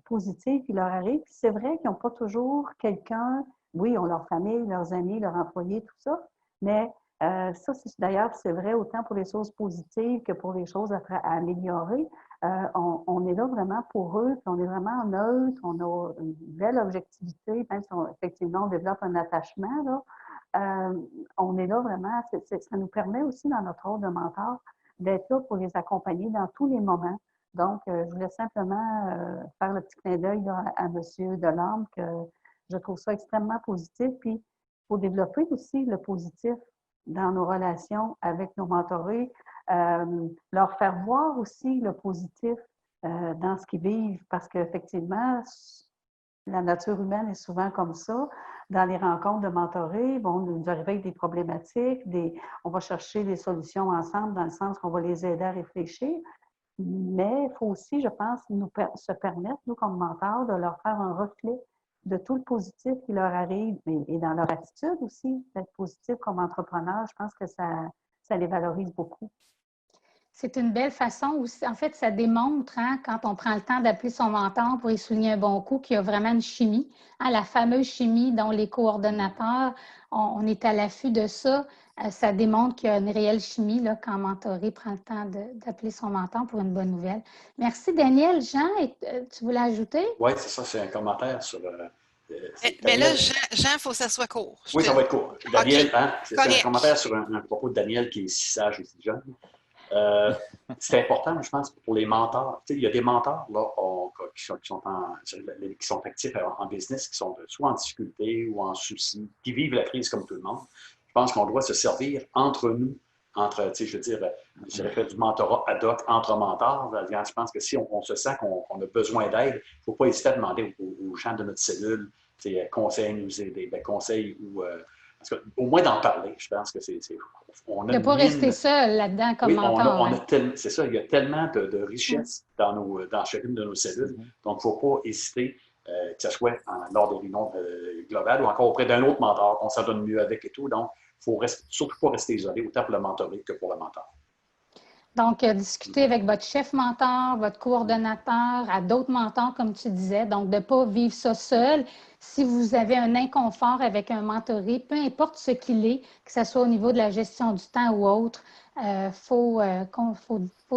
positives qui leur arrivent. Puis c'est vrai qu'ils n'ont pas toujours quelqu'un, oui, ils ont leur famille, leurs amis, leurs employés, tout ça, mais ça, d'ailleurs, c'est vrai autant pour les choses positives que pour les choses à améliorer. On est là vraiment pour eux, puis on est vraiment neutre, on a une belle objectivité, même si effectivement on développe un attachement, là, on est là vraiment, ça nous permet aussi dans notre rôle de mentor d'être là pour les accompagner dans tous les moments. Donc, je voulais simplement faire le petit clin d'œil à M. Delorme, que je trouve ça extrêmement positif. Puis, il faut développer aussi le positif dans nos relations avec nos mentorés, leur faire voir aussi le positif dans ce qu'ils vivent, parce qu'effectivement, la nature humaine est souvent comme ça. Dans les rencontres de mentorés, ils vont nous arriver avec des problématiques, on va chercher des solutions ensemble dans le sens qu'on va les aider à réfléchir. Mais il faut aussi, je pense, se permettre, nous, comme mentors, de leur faire un reflet de tout le positif qui leur arrive et dans leur attitude aussi, d'être positif comme entrepreneur. Je pense que ça les valorise beaucoup. C'est une belle façon aussi. En fait, ça démontre, hein, quand on prend le temps d'appeler son mentor pour y souligner un bon coup, qu'il y a vraiment une chimie, hein, la fameuse chimie dont les coordonnateurs, on est à l'affût de ça. Ça démontre qu'il y a une réelle chimie là, quand mentoré prend le temps d'appeler son mentor pour une bonne nouvelle. Merci, Daniel. Jean, tu voulais ajouter? Oui, c'est ça, c'est un commentaire sur... mais là, Jean, il faut que ça soit court. Oui, ça va être court. Daniel, okay. Hein, c'est un commentaire sur un propos de Daniel qui est si sage et si jeune. C'est important, je pense, pour les mentors. Tu sais, il y a des mentors là, qui sont actifs en business, qui sont soit en difficulté ou en souci, qui vivent la crise comme tout le monde. Je pense qu'on doit se servir entre nous, tu sais, je veux dire, j'aurais fait du mentorat ad hoc entre mentors. Je pense que si on se sent qu'on a besoin d'aide, il ne faut pas hésiter à demander aux gens de notre cellule, tu sais, conseils, nous aider, conseils ou... au moins d'en parler, je pense que c'est de ne pas rester seul là-dedans comme mentor. C'est ça, il y a tellement de richesses dans chacune de nos cellules. Donc, il ne faut pas hésiter, que ce soit lors des réunions globales ou encore auprès d'un autre mentor, qu'on s'adonne mieux avec et tout. Donc, il ne faut surtout pas rester isolé, autant pour le mentoré que pour le mentor. Donc, discuter avec votre chef mentor, votre coordonnateur, à d'autres mentors, comme tu disais. Donc, de ne pas vivre ça seul. Si vous avez un inconfort avec un mentoré, peu importe ce qu'il est, que ce soit au niveau de la gestion du temps ou autre, faut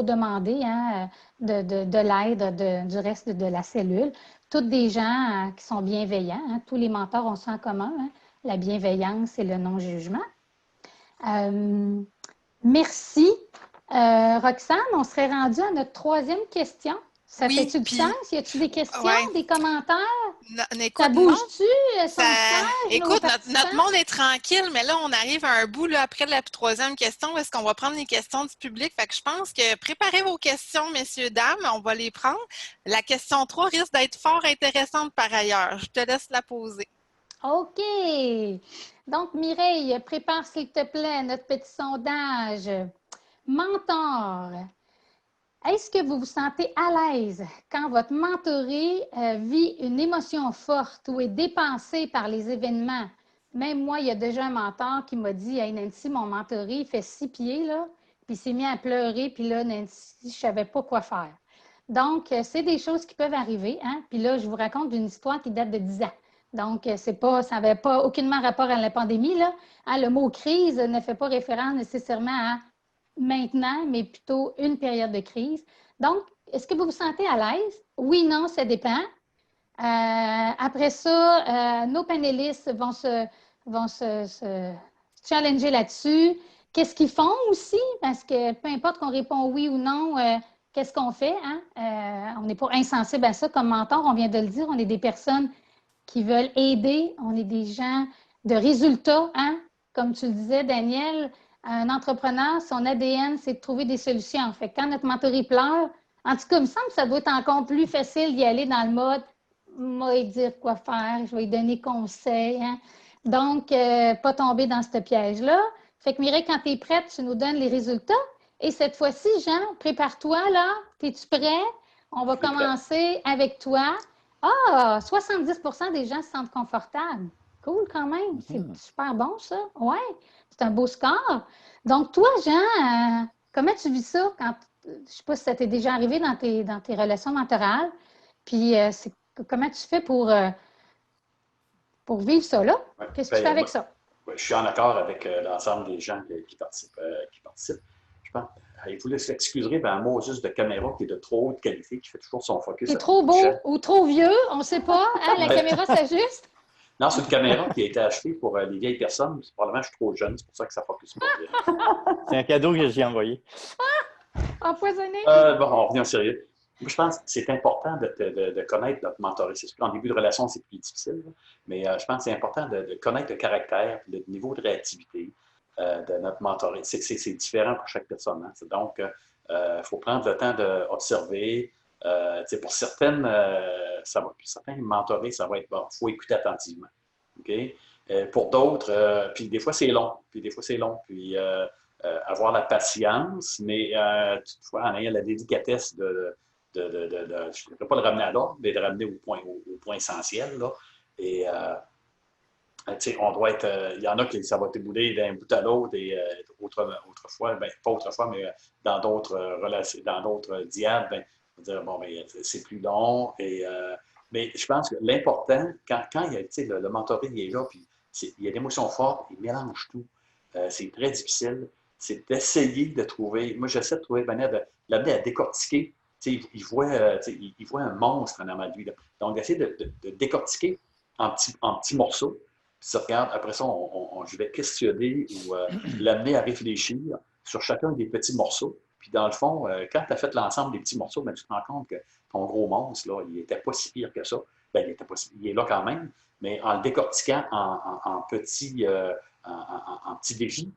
demander hein, de l'aide du reste de la cellule. Toutes des gens qui sont bienveillants. Hein, tous les mentors ont ça en commun, hein, la bienveillance et le non-jugement. Merci. Roxane, on serait rendu à notre troisième question. Ça fait-tu du sens? Y a-t-il des questions, des commentaires? Écoute, Ça bouge-tu, son Ça... siège, Écoute, notre participants? monde est tranquille, mais là, on arrive à un bout là, après la troisième question. Est-ce qu'on va prendre les questions du public? Fait que je pense que préparez vos questions, messieurs, dames. On va les prendre. La question 3 risque d'être fort intéressante par ailleurs. Je te laisse la poser. OK. Donc, Mireille, prépare, s'il te plaît, notre petit sondage. Mentor, est-ce que vous vous sentez à l'aise quand votre mentoré vit une émotion forte ou est dépassé par les événements? Même moi, il y a déjà un mentor qui m'a dit, « Hey Nancy, mon mentoré, il fait 6 pieds, là, puis il s'est mis à pleurer, puis là, Nancy, je ne savais pas quoi faire. » Donc, c'est des choses qui peuvent arriver, hein? Puis là, je vous raconte une histoire qui date de 10 ans. Donc, ça n'avait pas aucunement rapport à la pandémie, là. Hein, le mot crise ne fait pas référence nécessairement à maintenant, mais plutôt une période de crise. Donc, est-ce que vous vous sentez à l'aise? Oui, non, ça dépend. Après ça, nos panélistes vont se challenger là-dessus. Qu'est-ce qu'ils font aussi? Parce que peu importe qu'on répond oui ou non, qu'est-ce qu'on fait? Hein? On n'est pas insensible à ça comme mentor, on vient de le dire. On est des personnes qui veulent aider. On est des gens de résultats. Hein? Comme tu le disais, Daniel, un entrepreneur, son ADN, c'est de trouver des solutions. Fait que quand notre mentoré pleure, en tout cas, il me semble que ça doit être encore plus facile d'y aller dans le mode « moi, lui dire quoi faire, je vais lui donner conseil. Hein? » Donc, pas tomber dans ce piège-là. Fait que Mireille, quand tu es prête, tu nous donnes les résultats. Et cette fois-ci, Jean, prépare-toi, là. Es-tu prêt? On va commencer avec toi. Ah, 70% des gens se sentent confortables. Cool quand même. C'est super bon, ça. Ouais, c'est un beau score. Donc, toi, Jean, comment tu vis ça quand, je ne sais pas si ça t'est déjà arrivé dans tes relations mentorales, puis comment tu fais pour vivre ça, là? Ouais, Qu'est-ce que tu fais avec ça? Je suis en accord avec l'ensemble des gens qui participent. Je pense. Vous l'excuserez, un mot juste de caméra qui est de trop haute qualité, qui fait toujours son focus. Qui est trop beau ou trop vieux, on ne sait pas. Hein? La caméra s'ajuste. Non, c'est une caméra qui a été achetée pour les vieilles personnes. Probablement, je suis trop jeune, c'est pour ça que ça focus pas bien. C'est un cadeau que j'ai envoyé. Empoisonné. Bon, on revient au sérieux. Moi, je pense que c'est important de connaître notre mentoré. C'est sûr qu'en début de relation, c'est plus difficile, mais je pense que c'est important de connaître le caractère, le niveau de réactivité de notre mentoré. C'est différent pour chaque personne. Hein. Donc, il faut prendre le temps d'observer. Pour certains mentorés, ça va être bon, il faut écouter attentivement. Okay? Pour d'autres, puis des fois, c'est long. Puis avoir la patience, mais toutefois, en ayant la délicatesse je ne peux pas le ramener à l'ordre, mais de le ramener au point essentiel. Là. Et on doit être. Il y en a qui ça va t'ébouler d'un bout à l'autre et autrefois, pas autrefois, mais dans d'autres relations, dans d'autres diades, on va dire bon, c'est plus long. Mais je pense que l'important, quand il y a le mentoring il est là, puis il y a des émotions fortes, il mélange tout. C'est très difficile. C'est d'essayer de trouver. Moi, j'essaie de trouver une manière de l'amener à décortiquer. Il voit un monstre en avant de lui. Là. Donc, d'essayer de décortiquer en petits morceaux. Puis ça, regarde, après ça, je vais questionner ou l'amener à réfléchir sur chacun des petits morceaux. Puis dans le fond, quand tu as fait l'ensemble des petits morceaux, tu te rends compte que ton gros monstre, là, il n'était pas si pire que ça. Il est là quand même, mais en le décortiquant en petits défis,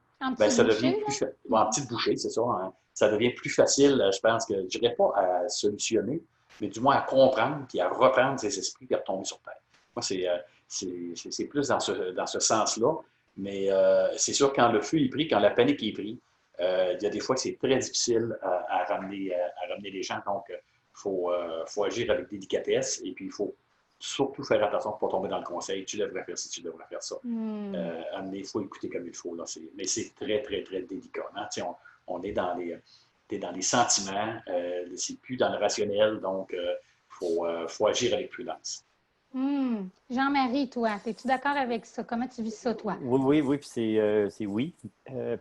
ça devient plus en petites bouchées, c'est ça. Hein, ça devient plus facile, je pense que je dirais pas à solutionner, mais du moins à comprendre puis à reprendre ses esprits et à retomber sur terre. Moi, c'est plus dans ce sens-là. Mais c'est sûr, quand le feu est pris, quand la panique est prise, il y a des fois que c'est très difficile à ramener les gens. Donc, il faut agir avec délicatesse et puis il faut surtout faire attention pour ne pas tomber dans le conseil. Tu devrais faire ci, tu devrais faire ça. Il faut écouter comme il faut. Là. Mais c'est très, très, très délicat. Hein? On est dans les sentiments, c'est plus dans le rationnel, donc il faut agir avec prudence. Jean-Marie, toi, es-tu d'accord avec ça? Comment tu vis ça, toi? Oui, puis c'est oui,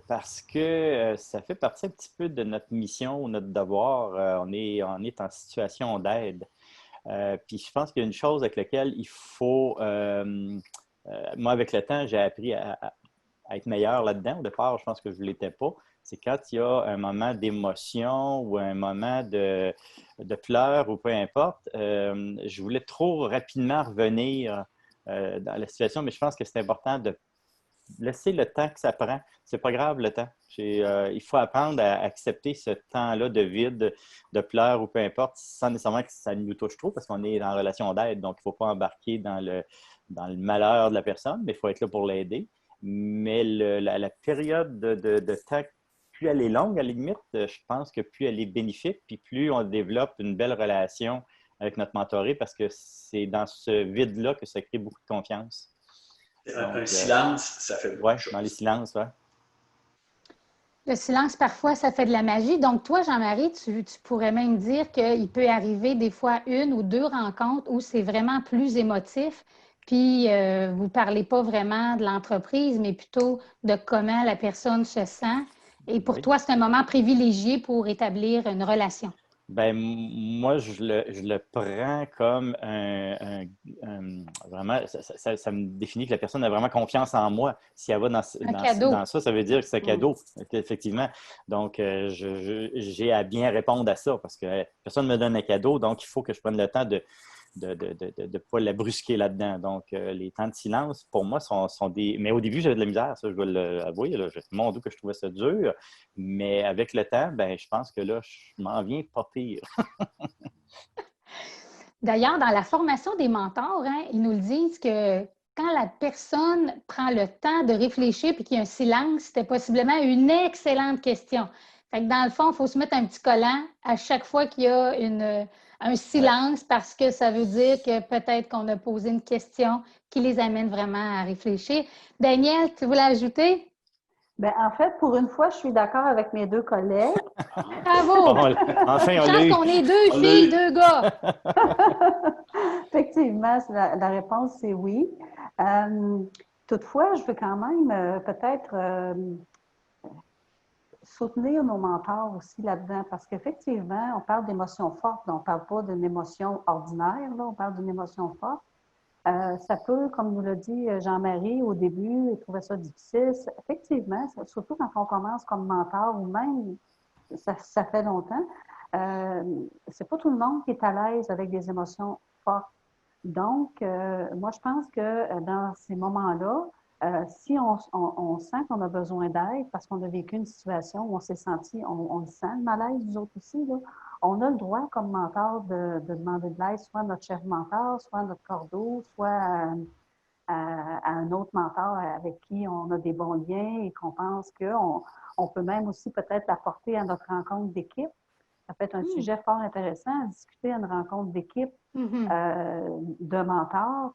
parce que ça fait partie un petit peu de notre mission, notre devoir. On est en situation d'aide. Puis je pense qu'il y a une chose avec laquelle il faut... moi, avec le temps, j'ai appris à être meilleur là-dedans. Au départ, je pense que je ne l'étais pas. C'est quand il y a un moment d'émotion ou un moment de pleurs ou peu importe. Je voulais trop rapidement revenir dans la situation, mais je pense que c'est important de laisser le temps que ça prend. C'est pas grave le temps. Il faut apprendre à accepter ce temps-là de vide, de pleurs ou peu importe, sans nécessairement que ça nous touche trop, parce qu'on est en relation d'aide, donc il ne faut pas embarquer dans le malheur de la personne, mais il faut être là pour l'aider. Mais la période de temps, plus elle est longue, à la limite, je pense que plus elle est bénéfique, puis plus on développe une belle relation avec notre mentoré, parce que c'est dans ce vide-là que ça crée beaucoup de confiance. Un silence, ça fait beaucoup de choses. Dans les silences, oui. Le silence, parfois, ça fait de la magie. Donc, toi, Jean-Marie, tu pourrais même dire qu'il peut arriver des fois 1 ou 2 rencontres où c'est vraiment plus émotif, puis vous ne parlez pas vraiment de l'entreprise, mais plutôt de comment la personne se sent. Et pour toi, c'est un moment privilégié pour établir une relation. Ben moi, je le prends comme vraiment, ça me définit que la personne a vraiment confiance en moi. Si elle va dans ça, ça veut dire que c'est un cadeau, effectivement. Donc, j'ai à bien répondre à ça parce que personne ne me donne un cadeau, donc il faut que je prenne le temps de ne pas la brusquer là-dedans. Donc, les temps de silence, pour moi, sont des... Mais au début, j'avais de la misère, ça, je dois l'avouer. Mon Dieu, que je trouvais ça dur. Mais avec le temps, ben, je pense que là, je m'en viens pas pire. D'ailleurs, dans la formation des mentors, hein, ils nous le disent que quand la personne prend le temps de réfléchir et qu'il y a un silence, c'était possiblement une excellente question. Fait que dans le fond, il faut se mettre un petit collant à chaque fois qu'il y a un silence parce que ça veut dire que peut-être qu'on a posé une question qui les amène vraiment à réfléchir. Daniel, tu voulais ajouter? Bien, en fait, pour une fois, je suis d'accord avec mes 2 collègues. Bravo! Enfin, Je pense qu'on est 2 filles, 2 gars. Effectivement, la réponse, c'est oui. Toutefois, je veux quand même peut-être soutenir nos mentors aussi là-dedans, parce qu'effectivement, on parle d'émotions fortes, on ne parle pas d'une émotion ordinaire, là, on parle d'une émotion forte. Ça peut, comme nous l'a dit Jean-Marie au début, il trouvait ça difficile. Effectivement, surtout quand on commence comme mentor ou même, ça fait longtemps, c'est pas tout le monde qui est à l'aise avec des émotions fortes. Donc, moi, je pense que dans ces moments-là, si on sent qu'on a besoin d'aide parce qu'on a vécu une situation où on s'est senti, on le sent, le malaise, nous autres aussi, là, on a le droit comme mentor de demander de l'aide, soit à notre chef mentor, soit à notre cordeau, soit à un autre mentor avec qui on a des bons liens et qu'on pense qu'on peut même aussi peut-être l'apporter à notre rencontre d'équipe. Ça peut être un sujet fort intéressant à discuter à une rencontre d'équipe de mentors.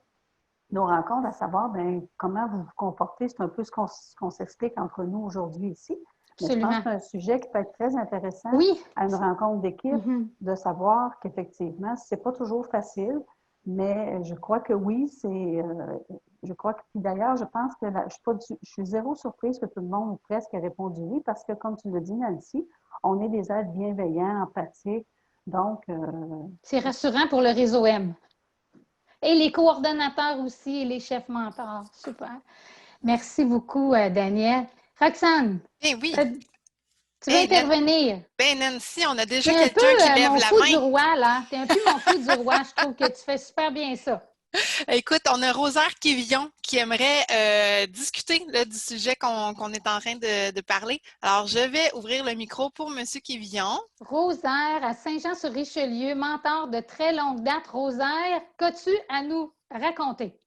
Nos rencontres, à savoir comment vous vous comportez, c'est un peu ce qu'on s'explique entre nous aujourd'hui ici. Mais je pense que c'est un sujet qui peut être très intéressant à une rencontre d'équipe, de savoir qu'effectivement, c'est pas toujours facile, mais je crois que oui, je crois que, d'ailleurs, je pense que je suis zéro surprise que tout le monde ou presque ait répondu oui, parce que, comme tu l'as dit, Nancy, on est des êtres bienveillants, empathiques, donc... c'est rassurant pour le réseau M. Et les coordonnateurs aussi, et les chefs mentors. Super. Merci beaucoup, Daniel. Roxane, oui. Tu veux intervenir? Nancy, on a déjà quelqu'un qui lève la main. Du roi, là. Tu es un peu mon fou du roi. Je trouve que tu fais super bien ça. Écoute, on a Rosaire Quévillon qui aimerait discuter là, du sujet qu'on est en train de parler. Alors, je vais ouvrir le micro pour M. Quévillon. Rosaire, à Saint-Jean-sur-Richelieu, mentor de très longue date. Rosaire, qu'as-tu à nous raconter?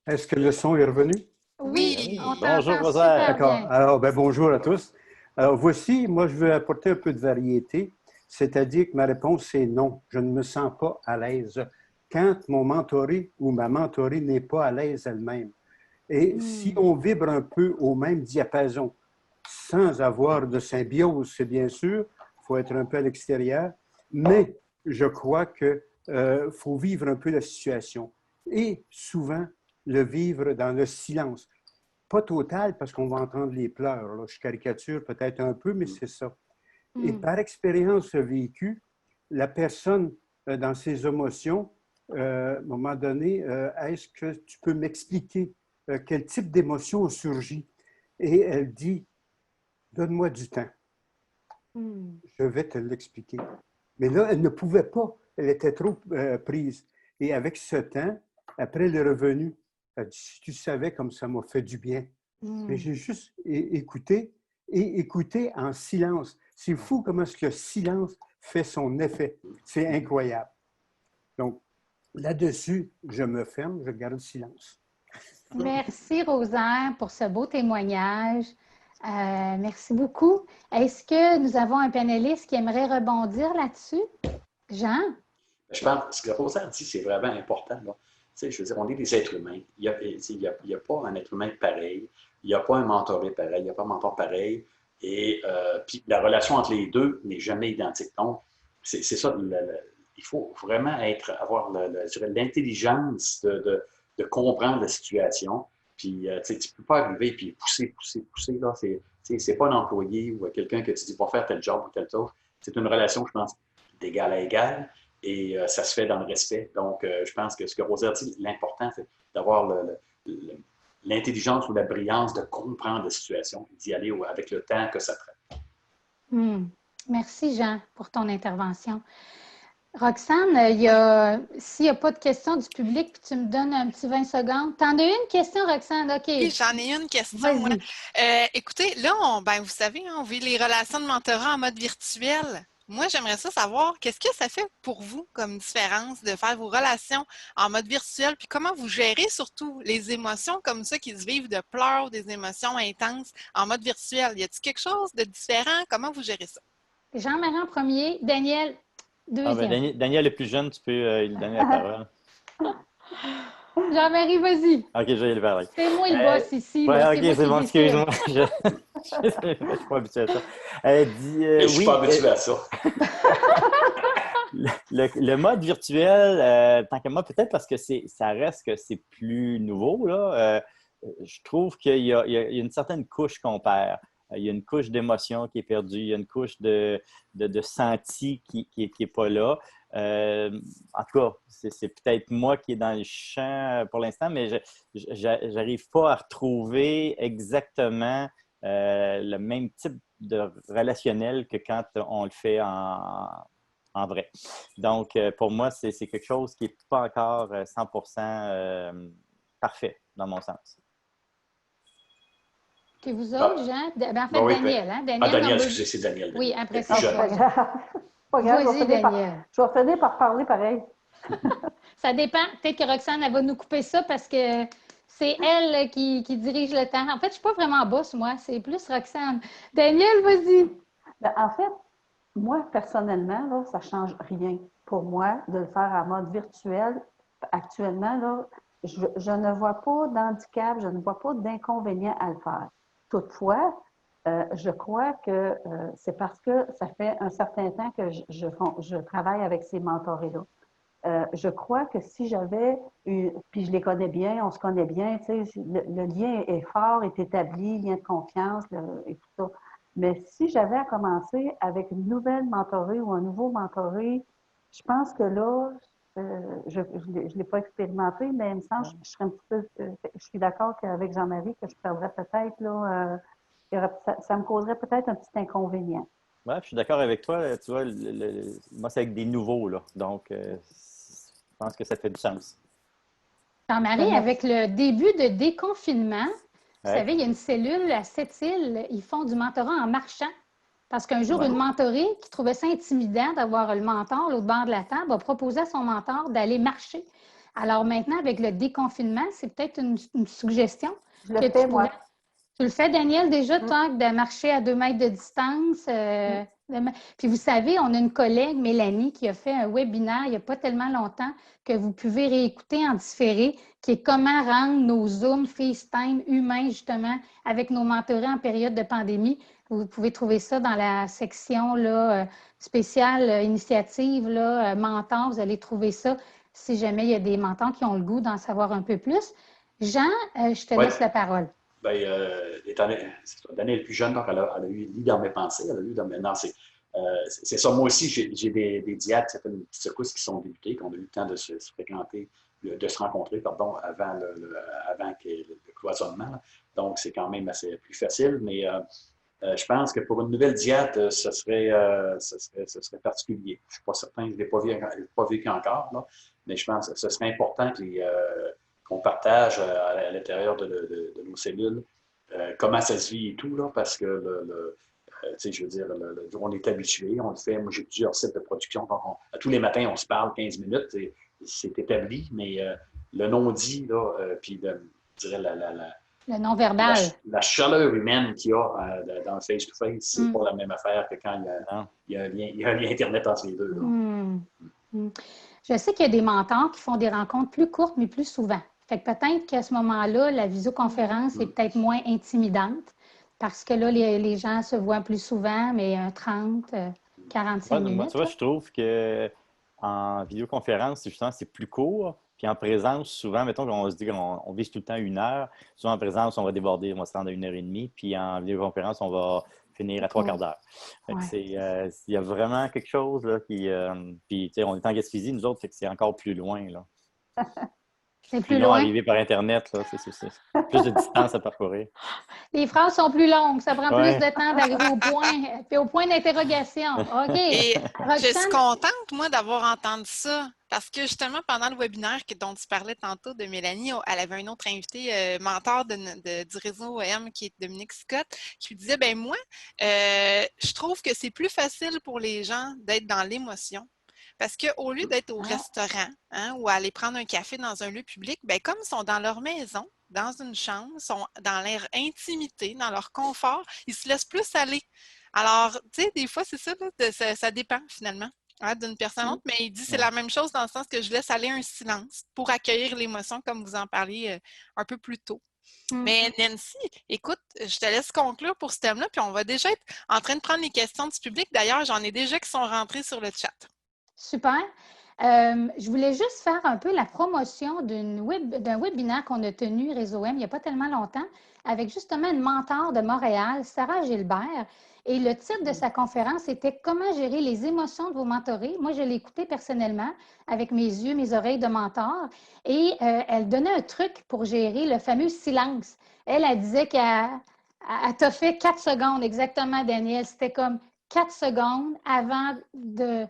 Est-ce que le son est revenu? Oui, on bonjour Rosaire. D'accord. Alors, bonjour à tous. Alors, voici, moi, je veux apporter un peu de variété, c'est-à-dire que ma réponse, c'est non. Je ne me sens pas à l'aise quand mon mentoré ou ma mentorée n'est pas à l'aise elle-même. Et si on vibre un peu au même diapason, sans avoir de symbiose, c'est bien sûr, il faut être un peu à l'extérieur, mais je crois qu'il faut vivre un peu la situation. Et souvent, le vivre dans le silence. Pas total, parce qu'on va entendre les pleurs. Là. Je caricature peut-être un peu, mais c'est ça. Et par expérience vécue, la personne, dans ses émotions, à un moment donné, est-ce que tu peux m'expliquer quel type d'émotion surgit? Et elle dit, donne-moi du temps. Hmm. Je vais te l'expliquer. Mais là, elle ne pouvait pas. Elle était trop prise. Et avec ce temps, après le revenu, elle dit, si tu savais comme ça m'a fait du bien. Mais j'ai juste écouté et écouté en silence. C'est fou comment est-ce que le silence fait son effet. C'est incroyable. Donc, là-dessus, je me ferme, je garde le silence. Merci, Rosaire, pour ce beau témoignage. Merci beaucoup. Est-ce que nous avons un panéliste qui aimerait rebondir là-dessus? Jean? Je pense que ce que Rosa dit, c'est vraiment important. Là. Je veux dire, on est des êtres humains. Il n'y a pas un être humain pareil. Il n'y a pas un mentoré pareil. Il n'y a pas un mentor pareil. Et puis la relation entre les deux n'est jamais identique. Donc, c'est ça. Il faut vraiment avoir l'intelligence de comprendre la situation. Puis, tu ne peux pas arriver et pousser. Là. C'est pas un employé ou quelqu'un que tu dis va faire tel job ou tel autre. C'est une relation, je pense, d'égal à égal. Et ça se fait dans le respect. Donc, je pense que ce que Rosa dit, l'important, c'est d'avoir l'intelligence ou la brillance de comprendre la situation et d'y aller avec le temps que ça prend. Merci, Jean, pour ton intervention. Roxane, s'il n'y a pas de questions du public, puis tu me donnes un petit 20 secondes. Tu en as une question, Roxane? OK. Oui, j'en ai une question. Moi. Écoutez, là, vous savez, on vit les relations de mentorat en mode virtuel. Moi, j'aimerais savoir, qu'est-ce que ça fait pour vous comme différence de faire vos relations en mode virtuel, puis comment vous gérez surtout les émotions comme ça qui se vivent de pleurs ou des émotions intenses en mode virtuel? Y a-t-il quelque chose de différent? Comment vous gérez ça? Jean-Marie en premier, Daniel deuxième. Daniel est plus jeune, tu peux lui donner la parole. Jean-Marie, vas-y. OK, je vais le parler. C'est moi le boss ici. Ouais, là. OK, c'est bon, excuse-moi. Je ne suis pas habitué à ça. Je ne suis pas habitué à ça. Le mode virtuel, tant que moi, peut-être parce que ça reste que c'est plus nouveau, là, je trouve qu'il y a une certaine couche qu'on perd. Il y a une couche d'émotion qui est perdue, il y a une couche de senti qui n'est pas là. En tout cas, c'est peut-être moi qui est dans le champ pour l'instant, mais je n'arrive pas à retrouver exactement le même type de relationnel que quand on le fait en vrai. Donc, pour moi, c'est quelque chose qui n'est pas encore 100% parfait, dans mon sens. Que vous autres, Jean? En fait, oui, Daniel. Hein? Daniel, excusez, c'est Daniel. Oui, après ça. Pas grave, Vas-y, Daniel. Je vais finir par parler pareil. Ça dépend. Peut-être que Roxane, elle va nous couper ça parce que c'est elle qui dirige le temps. En fait, je ne suis pas vraiment boss, moi. C'est plus Roxane. Daniel, vas-y. En fait, moi, personnellement, là, ça ne change rien pour moi de le faire en mode virtuel. Actuellement, là, je ne vois pas d'handicap, je ne vois pas d'inconvénient à le faire. Toutefois, je crois que c'est parce que ça fait un certain temps que je travaille avec ces mentorés-là. Je crois que si j'avais puis je les connais bien, on se connaît bien, tu sais, le lien est fort, est établi, lien de confiance et tout ça. Mais si j'avais à commencer avec une nouvelle mentorée ou un nouveau mentoré, je pense que là, je ne l'ai pas expérimenté, mais il me semble que je serais un petit peu. Je suis d'accord qu'avec Jean-Marie, que je perdrais peut-être, là, ça me causerait peut-être un petit inconvénient. Oui, je suis d'accord avec toi. Tu vois, moi, c'est avec des nouveaux, là. Donc, je pense que ça fait du sens. Jean-Marie, avec le début de déconfinement, vous savez, il y a une cellule à Sept-Îles, ils font du mentorat en marchant. Parce qu'un jour, une mentorée qui trouvait ça intimidant d'avoir le mentor, l'autre bord de la table, a proposé à son mentor d'aller marcher. Alors maintenant, avec le déconfinement, c'est peut-être une suggestion. Je le fais, moi. Tu le fais, Daniel, déjà, toi, de marcher à 2 mètres de distance? Puis vous savez, on a une collègue, Mélanie, qui a fait un webinaire il n'y a pas tellement longtemps que vous pouvez réécouter en différé, qui est comment rendre nos Zoom, FaceTime humains, justement, avec nos mentorés en période de pandémie. Vous pouvez trouver ça dans la section là, spéciale initiative, là, mentor. Vous allez trouver ça si jamais il y a des mentors qui ont le goût d'en savoir un peu plus. Jean, je te laisse la parole. Bien, Danielle est plus jeune, donc elle a lu dans mes pensées, elle a lu dans mes... Non, c'est ça. Moi aussi, j'ai des diades, certaines petites secousses qui sont débutées, qu'on a eu le temps de se fréquenter, de se rencontrer, pardon, avant le cloisonnement. Donc, c'est quand même assez plus facile, mais Je pense que pour une nouvelle diète, ce serait particulier. Je ne suis pas certain, je ne l'ai pas vécu encore, là, mais je pense que ce serait important qu'on partage à l'intérieur de nos cellules comment ça se vit et tout, là, parce que tu sais, je veux dire, on est habitué, on le fait. Moi, j'ai plusieurs sites de production. Donc tous les matins, on se parle 15 minutes. C'est établi, mais le non-dit, là, puis je dirais Le non-verbal. la chaleur humaine qu'il y a dans le face-to-face, c'est pas la même affaire que quand il y a un lien Internet entre les deux. Je sais qu'il y a des mentors qui font des rencontres plus courtes, mais plus souvent. Fait que peut-être qu'à ce moment-là, la visioconférence est peut-être moins intimidante parce que là, les gens se voient plus souvent, mais 30, 45 minutes. Moi, tu vois, je trouve qu'en vidéoconférence, justement, c'est plus court. Puis en présence, souvent, mettons qu'on se dit qu'on vise tout le temps 1 heure. Souvent, en présence, on va déborder, on va se rendre à 1h30. Puis en vidéoconférence, on va finir à 3/4 d'heure. Il y a vraiment quelque chose là, qui... puis, tu sais, on est en Gaspésie, nous autres, fait que c'est encore plus loin, là. C'est plus long loin. arrivé par Internet, là, c'est plus de distance à parcourir. Les phrases sont plus longues, ça prend plus de temps d'arriver au point, puis au point d'interrogation. OK. Et Roxane? je suis contente, moi, d'avoir entendu ça. Parce que justement, pendant le webinaire dont tu parlais tantôt de Mélanie, elle avait un autre invité, mentor du réseau OM, qui est Dominique Scott, qui lui disait, ben moi, je trouve que c'est plus facile pour les gens d'être dans l'émotion. Parce qu'au lieu d'être au restaurant ou aller prendre un café dans un lieu public, ben, comme ils sont dans leur maison, dans une chambre, sont dans leur intimité, dans leur confort, ils se laissent plus aller. Alors, tu sais, des fois, c'est ça, là, ça dépend finalement d'une personne à l'autre, mais il dit c'est la même chose dans le sens que je laisse aller un silence pour accueillir l'émotion, comme vous en parliez un peu plus tôt. Mais Nancy, écoute, je te laisse conclure pour ce thème-là, puis on va déjà être en train de prendre les questions du public. D'ailleurs, j'en ai déjà qui sont rentrées sur le chat. Super. Je voulais juste faire un peu la promotion d'un webinaire qu'on a tenu Réseau M il n'y a pas tellement longtemps avec justement une mentor de Montréal, Sarah Gilbert. Et le titre de sa conférence était « Comment gérer les émotions de vos mentorés ». Moi, je l'ai écouté personnellement avec mes yeux, mes oreilles de mentor. Et elle donnait un truc pour gérer le fameux silence. Elle disait qu'elle t'a fait 4 secondes exactement, Daniel. C'était comme 4 secondes avant de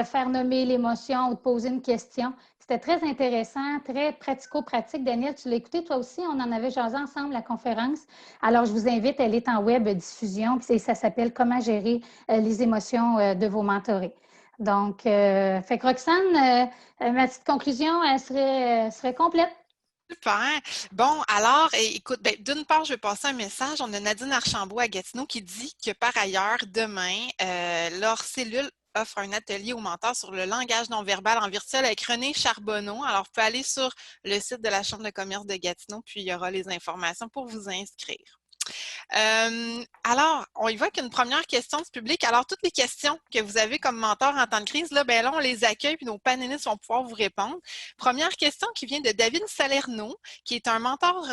faire nommer l'émotion ou de poser une question. C'était très intéressant, très pratico-pratique. Daniel, tu l'as écouté toi aussi? On en avait jasé ensemble la conférence. Alors, je vous invite, elle est en web diffusion, puis ça s'appelle « Comment gérer les émotions de vos mentorés ». Donc, fait que Roxane, ma petite conclusion, elle serait complète. Super. Bon, alors, écoute, d'une part, je vais passer un message. On a Nadine Archambault à Gatineau qui dit que par ailleurs, demain, leur cellule offre un atelier aux mentors sur le langage non-verbal en virtuel avec René Charbonneau. Alors, vous pouvez aller sur le site de la Chambre de commerce de Gatineau, puis il y aura les informations pour vous inscrire. Alors, on y va avec une première question du public. Alors, toutes les questions que vous avez comme mentor en temps de crise, là, ben là, on les accueille puis nos panélistes vont pouvoir vous répondre. Première question qui vient de David Salerno, qui est un mentor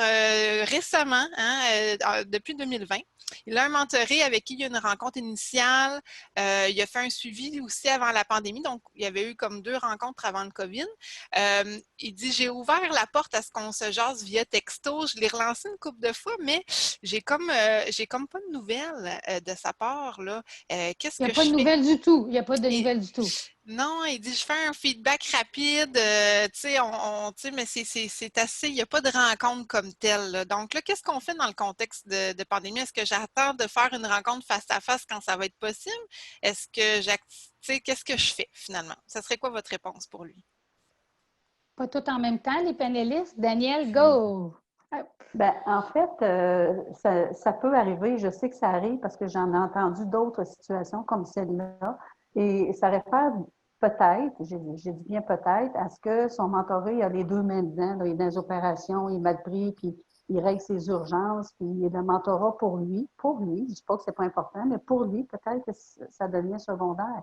récemment, depuis 2020. Il a un mentoré avec qui il y a une rencontre initiale. Il a fait un suivi aussi avant la pandémie, donc il y avait eu comme 2 rencontres avant le COVID. Il dit, j'ai ouvert la porte à ce qu'on se jase via texto. Je l'ai relancé une couple de fois, mais j'ai comme pas de nouvelles de sa part. Là. Qu'est-ce que je fais? Il n'y a pas de nouvelles du tout. Il n'y a pas de nouvelles du tout. Non, il dit, je fais un feedback rapide, mais c'est assez, il n'y a pas de rencontre comme telle. Là. Donc là, qu'est-ce qu'on fait dans le contexte de pandémie? Est-ce que j'attends de faire une rencontre face-à-face quand ça va être possible? Est-ce que qu'est-ce que je fais finalement? Ça serait quoi votre réponse pour lui? Pas tout en même temps, les panélistes. Daniel, go! Bien, en fait, ça peut arriver. Je sais que ça arrive parce que j'en ai entendu d'autres situations comme celle-là. Et ça réfère peut-être, j'ai dit bien peut-être, à ce que son mentoré a les 2 mains dedans. Là, il est dans les opérations, il est mal pris, puis il règle ses urgences, puis il est le mentorat pour lui. Pour lui, je ne dis pas que ce n'est pas important, mais pour lui, peut-être que ça devient secondaire.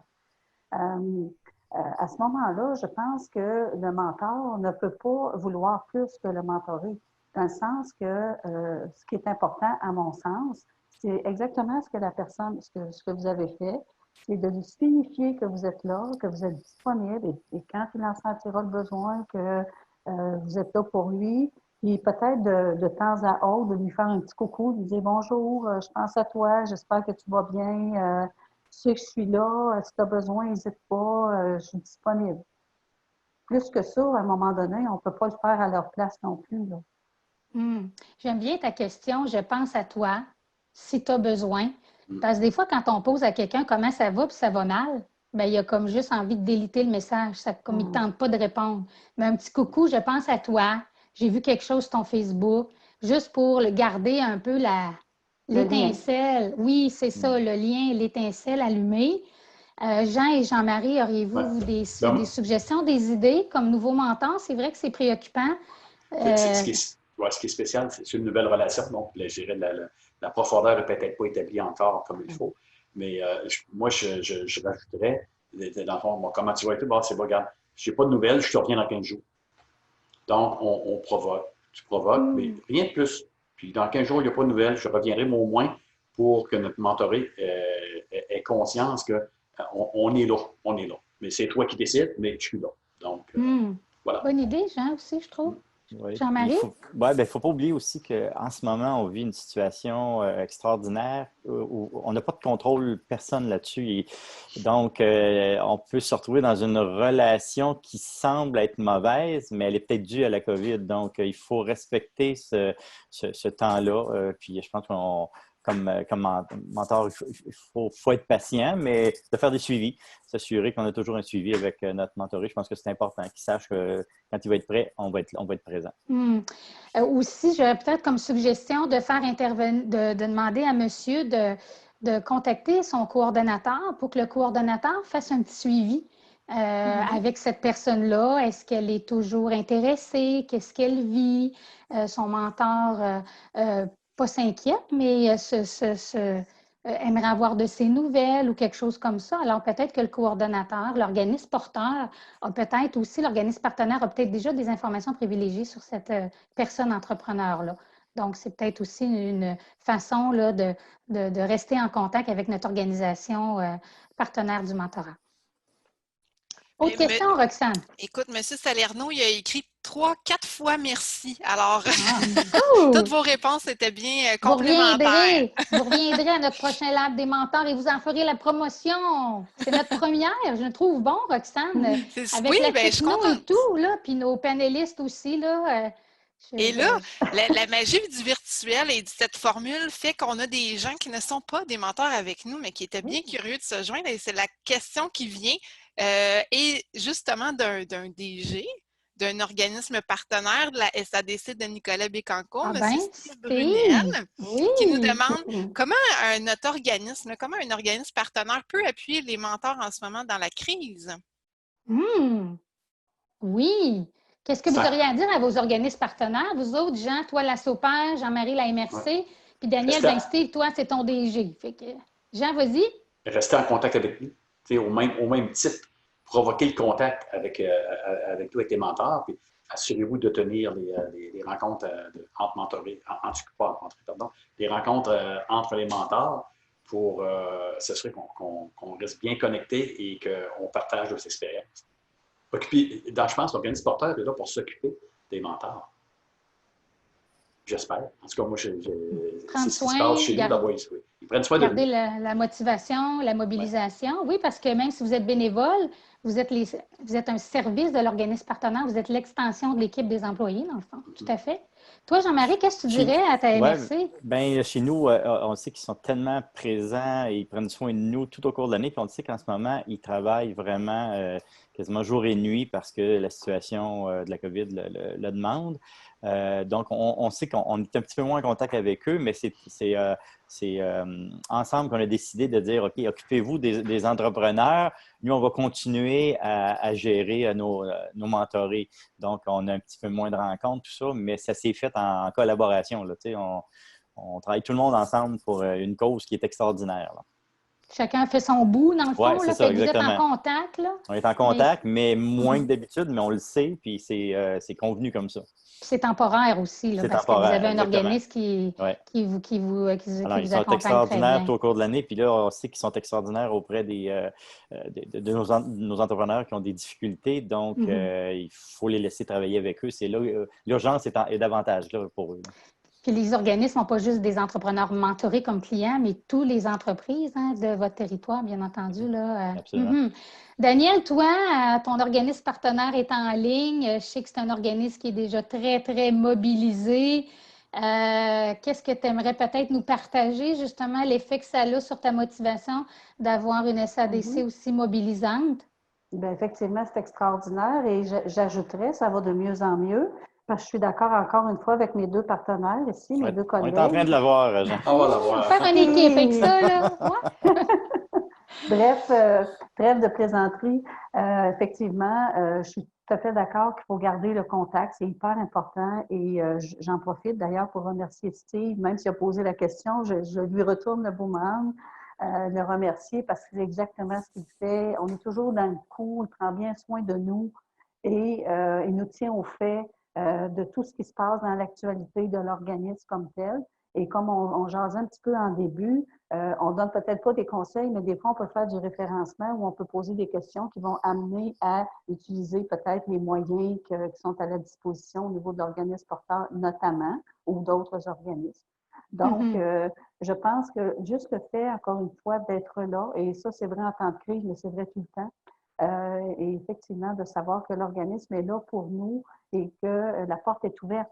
À ce moment-là, je pense que le mentor ne peut pas vouloir plus que le mentoré. Dans le sens que ce qui est important, à mon sens, c'est exactement ce que la personne, ce que vous avez fait, c'est de lui signifier que vous êtes là, que vous êtes disponible et quand il en sentira le besoin, que vous êtes là pour lui, Puis peut-être de temps à autre, de lui faire un petit coucou, de lui dire bonjour, je pense à toi, j'espère que tu vas bien, tu sais que je suis là, si tu as besoin, n'hésite pas, je suis disponible. Plus que ça, à un moment donné, on ne peut pas le faire à leur place non plus, là. J'aime bien ta question. Je pense à toi si tu as besoin. Parce que des fois, quand on pose à quelqu'un comment ça va puis ça va mal, bien, il a comme juste envie de déliter le message. Ça, comme il ne tente pas de répondre. Mais un petit coucou, je pense à toi. J'ai vu quelque chose sur ton Facebook. Juste pour le garder un peu l'étincelle. Oui, c'est ça, le lien, l'étincelle allumée. Jean et Jean-Marie, auriez-vous des suggestions, des idées comme nouveau mentor? C'est vrai que c'est préoccupant. Ce qui est spécial, c'est une nouvelle relation. Donc, je dirais la profondeur n'est peut-être pas établie encore comme il faut. Mais moi, je rajouterais, dans le fond, bon, comment tu vas être? Bon, c'est bon, regarde, je n'ai pas de nouvelles, je te reviens dans 15 jours. Donc, on provoque. Tu provoques, mais rien de plus. Puis, dans 15 jours, il n'y a pas de nouvelles, je reviendrai, mais au moins pour que notre mentoré ait conscience qu'on est là. On est là. Mais c'est toi qui décides, mais je suis là. Donc, voilà. Bonne idée, Jean, aussi, je trouve. Oui. Jean-Marie? Il faut pas oublier aussi qu'en ce moment, on vit une situation extraordinaire où on n'a pas de contrôle, personne là-dessus. Et donc, on peut se retrouver dans une relation qui semble être mauvaise, mais elle est peut-être due à la COVID. Donc, il faut respecter ce temps-là. Puis, je pense comme mentor, il faut être patient, mais de faire des suivis, s'assurer qu'on a toujours un suivi avec notre mentoré. Je pense que c'est important qu'il sache que quand il va être prêt, on va être présent. Aussi, j'aurais peut-être comme suggestion de faire intervenir, de demander à monsieur de contacter son coordonnateur pour que le coordonnateur fasse un petit suivi avec cette personne-là. Est-ce qu'elle est toujours intéressée? Qu'est-ce qu'elle vit? Son mentor pas s'inquiète, mais aimerait avoir de ses nouvelles ou quelque chose comme ça. Alors, peut-être que le coordonnateur, l'organisme porteur, l'organisme partenaire a peut-être déjà des informations privilégiées sur cette personne entrepreneur-là. Donc, c'est peut-être aussi une façon là, de rester en contact avec notre organisation partenaire du mentorat. Autre question, Roxane? Écoute, M. Salerno, il a écrit 3-4 fois merci. Alors, toutes vos réponses étaient bien complémentaires. Vous reviendrez à notre prochain Lab des mentors et vous en ferez la promotion. C'est notre première, je le trouve bon, Roxane. Avec la techno et tout, là, puis nos panélistes aussi, là. Et là, la magie du virtuel et de cette formule fait qu'on a des gens qui ne sont pas des mentors avec nous, mais qui étaient bien curieux de se joindre. Et c'est la question qui vient. Et justement d'un DG, d'un organisme partenaire de la SADC de Nicolas Bécancourt, M. Steve Brunel, qui nous demande comment notre organisme, comment un organisme partenaire peut appuyer les mentors en ce moment dans la crise. Oui. Qu'est-ce que vous auriez à dire à vos organismes partenaires? Vous autres, Jean, toi, la SOPAR, Jean-Marie, la MRC, puis Daniel, ben Steve, toi, c'est ton DG. Fait que, Jean, vas-y. Restez en contact avec nous. Au même titre, provoquer le contact avec toi, avec tes mentors, puis assurez-vous de tenir les rencontres entre mentorés, les rencontres entre les mentors pour s'assurer qu'on reste bien connecté et qu'on partage nos expériences. Je pense que l'organisme porteur est là pour s'occuper des mentors. J'espère. En tout cas, moi, c'est ce qui se passe chez nous là-bas. Ils prennent soin de nous. Garder la motivation, la mobilisation. Oui, parce que même si vous êtes bénévole, vous êtes un service de l'organisme partenaire, vous êtes l'extension de l'équipe des employés, dans le fond. Tout à fait. Toi, Jean-Marie, qu'est-ce que tu dirais à ta MRC? Bien, chez nous, on sait qu'ils sont tellement présents et ils prennent soin de nous tout au cours de l'année. Puis on sait qu'en ce moment, ils travaillent vraiment quasiment jour et nuit parce que la situation de la COVID le demande. Donc, on sait qu'on est un petit peu moins en contact avec eux, mais c'est ensemble qu'on a décidé de dire, OK, occupez-vous des entrepreneurs. Nous, on va continuer à gérer nos mentorés. Donc, on a un petit peu moins de rencontres, tout ça, mais ça s'est fait en collaboration. Là, on travaille tout le monde ensemble pour une cause qui est extraordinaire. Là. Chacun fait son bout, dans le fond, Oui, c'est là. ça, Fait que vous êtes en exactement. contact, là. On est en contact, mais moins que d'habitude, mais on le sait, puis c'est convenu comme ça. Puis c'est temporaire aussi, là, C'est parce que vous temporaire, avez un exactement. organisme Ouais. qui Alors, ils vous sont accompagne très extraordinaires bien. tout au cours de l'année. Puis là, on sait qu'ils sont extraordinaires auprès de nos entrepreneurs qui ont des difficultés. Donc, il faut les laisser travailler avec eux. C'est là, l'urgence est davantage là pour eux. Puis les organismes n'ont pas juste des entrepreneurs mentorés comme clients, mais toutes les entreprises de votre territoire, bien entendu. Là. Absolument. Daniel, toi, ton organisme partenaire est en ligne. Je sais que c'est un organisme qui est déjà très, très mobilisé. Qu'est-ce que tu aimerais peut-être nous partager, justement, l'effet que ça a sur ta motivation d'avoir une SADC aussi mobilisante? Bien, effectivement, c'est extraordinaire et j'ajouterais, ça va de mieux en mieux. Parce que je suis d'accord encore une fois avec mes deux partenaires ici, mes deux collègues. On est en train de le voir, Jean. On va le voir. Faire une équipe avec ça, là. Ouais. Bref, trêve de plaisanterie. Effectivement, je suis tout à fait d'accord qu'il faut garder le contact. C'est hyper important et j'en profite d'ailleurs pour remercier Steve. Même s'il a posé la question, je lui retourne le boomerang. Le remercier parce que c'est exactement ce qu'il fait. On est toujours dans le coup, il prend bien soin de nous et il nous tient au fait de tout ce qui se passe dans l'actualité de l'organisme comme tel. Et comme on jasait un petit peu en début, on ne donne peut-être pas des conseils, mais des fois, on peut faire du référencement où on peut poser des questions qui vont amener à utiliser peut-être les moyens qui sont à la disposition au niveau de l'organisme porteur notamment ou d'autres organismes. Donc, je pense que juste le fait, encore une fois, d'être là, et ça, c'est vrai en temps de crise, mais c'est vrai tout le temps, et effectivement, de savoir que l'organisme est là pour nous et que la porte est ouverte.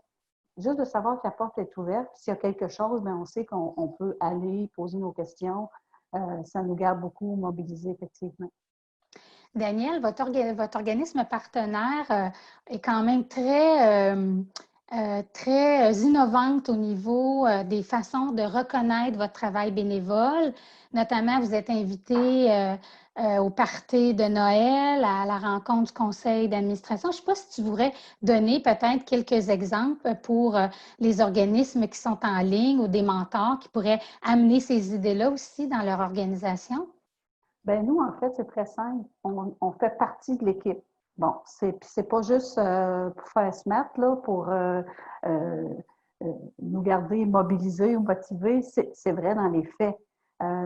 Juste de savoir que la porte est ouverte, s'il y a quelque chose, bien, on sait qu'on peut aller poser nos questions. Ça nous garde beaucoup mobilisés, effectivement. Daniel, votre organisme partenaire est quand même très, très innovante au niveau des façons de reconnaître votre travail bénévole. Notamment, vous êtes invité au party de Noël, à la rencontre du conseil d'administration. Je ne sais pas si tu voudrais donner peut-être quelques exemples pour les organismes qui sont en ligne ou des mentors qui pourraient amener ces idées-là aussi dans leur organisation. Bien, nous, en fait, c'est très simple. On fait partie de l'équipe. Bon, c'est pas juste pour faire smart, là, pour nous garder mobilisés ou motivés. C'est vrai dans les faits.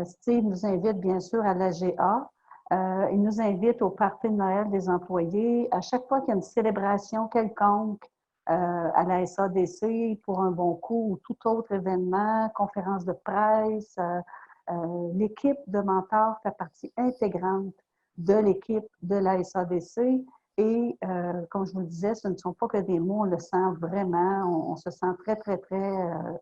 Steve nous invite, bien sûr, à l'AGA. Il nous invite au party de Noël des employés. À chaque fois qu'il y a une célébration quelconque à la SADC pour un bon coup ou tout autre événement, conférence de presse, l'équipe de mentors fait partie intégrante de l'équipe de la SADC et comme je vous le disais, ce ne sont pas que des mots, on le sent vraiment, on se sent très, très, très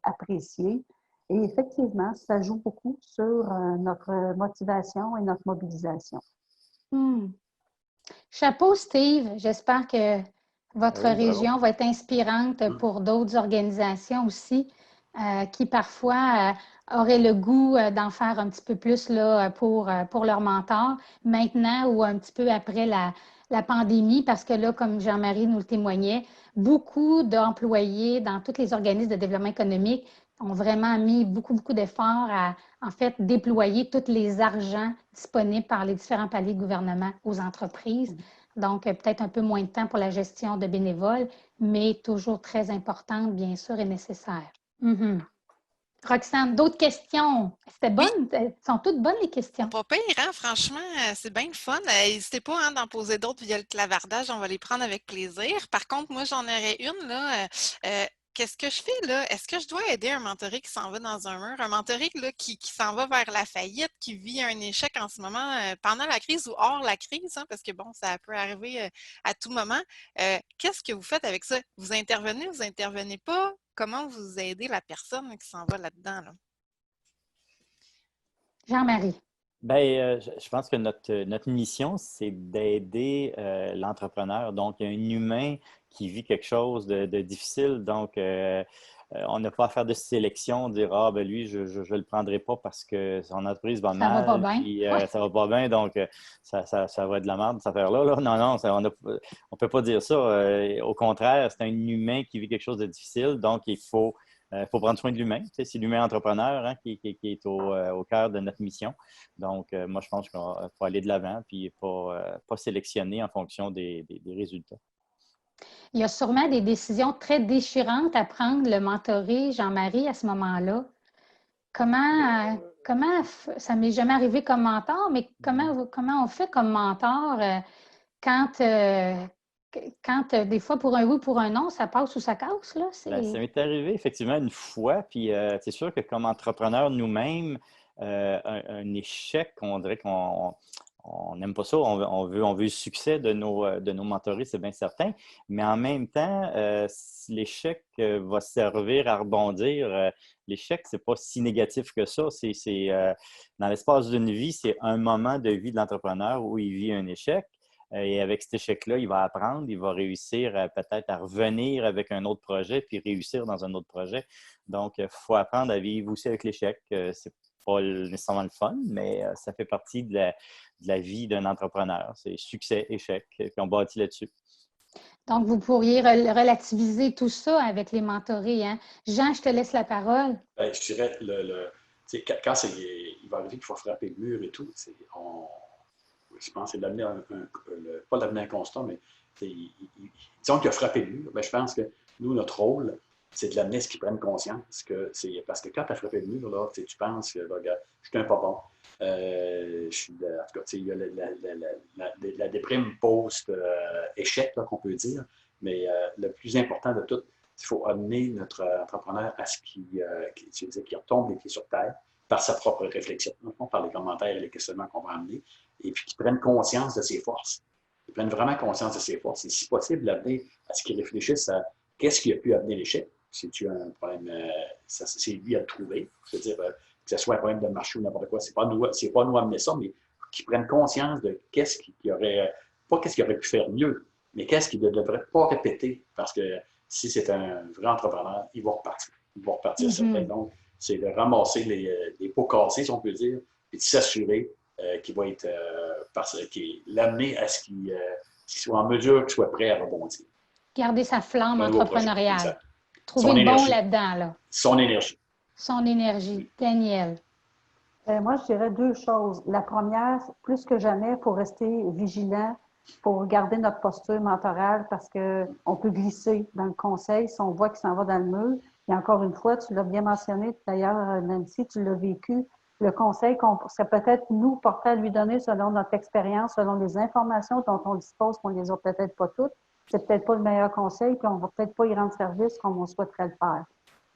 apprécié. Et effectivement, ça joue beaucoup sur notre motivation et notre mobilisation. Chapeau, Steve. J'espère que votre région va être inspirante pour d'autres organisations aussi qui parfois auraient le goût d'en faire un petit peu plus là, pour leurs mentors maintenant ou un petit peu après la pandémie, parce que là, comme Jean-Marie nous le témoignait, beaucoup d'employés dans tous les organismes de développement économique ont vraiment mis beaucoup, beaucoup d'efforts à, en fait, déployer tous les argents disponibles par les différents paliers de gouvernement aux entreprises. Donc, peut-être un peu moins de temps pour la gestion de bénévoles, mais toujours très importante, bien sûr, et nécessaire. Roxane, d'autres questions? C'était bonne? Elles sont toutes bonnes, les questions. Pas pire, hein? Franchement, c'est bien le fun. N'hésitez pas d'en poser d'autres via le clavardage. On va les prendre avec plaisir. Par contre, moi, j'en aurais une, là. Qu'est-ce que je fais là? Est-ce que je dois aider un mentoré qui s'en va dans un mur? Un mentoré là, qui s'en va vers la faillite, qui vit un échec en ce moment pendant la crise ou hors la crise, hein, parce que bon, ça peut arriver à tout moment. Qu'est-ce que vous faites avec ça? Vous intervenez pas? Comment vous aidez la personne qui s'en va là-dedans? Là? Jean-Marie. Bien, je pense que notre mission, c'est d'aider l'entrepreneur. Donc, il y a un humain qui vit quelque chose de difficile. Donc, on n'a pas à faire de sélection, dire « Ah, ben lui, je ne le prendrai pas parce que son entreprise va mal. » Ça va pas bien. Puis, ça va pas bien, donc ça va être de la merde, cette affaire-là. Là. Non, on ne peut pas dire ça. Au contraire, c'est un humain qui vit quelque chose de difficile. Donc, il faut faut prendre soin de l'humain. Tu sais, c'est l'humain entrepreneur hein, qui est au cœur de notre mission. Donc, moi, je pense qu'il faut aller de l'avant puis pas sélectionner en fonction des résultats. Il y a sûrement des décisions très déchirantes à prendre, le mentoré, Jean-Marie, à ce moment-là. Ça m'est jamais arrivé comme mentor, mais comment on fait comme mentor quand des fois, pour un oui, pour un non, ça passe ou ça casse, là? Ça m'est arrivé effectivement une fois, puis c'est sûr que comme entrepreneur nous-mêmes, un échec, on dirait qu'on n'aime pas ça, on veut le succès de nos mentorés, c'est bien certain, mais en même temps, si l'échec va servir à rebondir. L'échec, c'est pas si négatif que ça. Dans l'espace d'une vie, c'est un moment de vie de l'entrepreneur où il vit un échec. Et avec cet échec-là, il va apprendre, il va réussir peut-être à revenir avec un autre projet, puis réussir dans un autre projet. Donc, il faut apprendre à vivre aussi avec l'échec. C'est pas nécessairement le fun, mais ça fait partie de la vie d'un entrepreneur. C'est succès, échec, puis on bâtit là-dessus. Donc, vous pourriez relativiser tout ça avec les mentorés. Hein? Jean, je te laisse la parole. Bien, je dirais, quand il va arriver qu'il faut frapper le mur et tout, je pense que c'est d'amener pas d'amener un constat, mais disons qu'il a frappé le mur. Bien, je pense que nous, notre rôle, c'est de l'amener à ce qu'il prenne conscience. Parce que quand tu as frappé le mur, là, tu penses que, regarde, je suis un pas bon. En tout cas, il y a la déprime post-échec, qu'on peut dire. Mais le plus important de tout, il faut amener notre entrepreneur à ce qu'il retombe les pieds sur terre par sa propre réflexion, par les commentaires et les questionnements qu'on va amener, et puis qu'il prenne conscience de ses forces. Qu'il prenne vraiment conscience de ses forces. Et si possible, l'amener à ce qu'il réfléchisse à qu'est-ce qui a pu amener l'échec. C'est-tu un problème, c'est lui à le trouver. C'est-à-dire que ce soit un problème de marché ou n'importe quoi, c'est pas nous amener ça, mais qu'il prenne conscience de qu'est-ce qu'il aurait, pas qu'est-ce qu'il aurait pu faire mieux, mais qu'est-ce qu'il ne devrait pas répéter, parce que si c'est un vrai entrepreneur, il va repartir. Il va repartir certain. Donc, c'est de ramasser les pots cassés, si on peut dire, et de s'assurer qu'il va être l'amener à ce qu'il soit en mesure, qu'il soit prêt à rebondir. Garder sa flamme entrepreneuriale. Trouver le bon là-dedans. Là. Son énergie. Son énergie. Daniel. Moi, je dirais deux choses. La première, plus que jamais, il faut rester vigilant pour garder notre posture mentorale parce qu'on peut glisser dans le conseil si on voit qu'il s'en va dans le mur. Et encore une fois, tu l'as bien mentionné, d'ailleurs, Nancy, tu l'as vécu. Le conseil qu'on serait peut-être nous porter à lui donner selon notre expérience, selon les informations dont on dispose, qu'on ne les a peut-être pas toutes, c'est peut-être pas le meilleur conseil, puis on ne va peut-être pas y rendre service comme on souhaiterait le faire.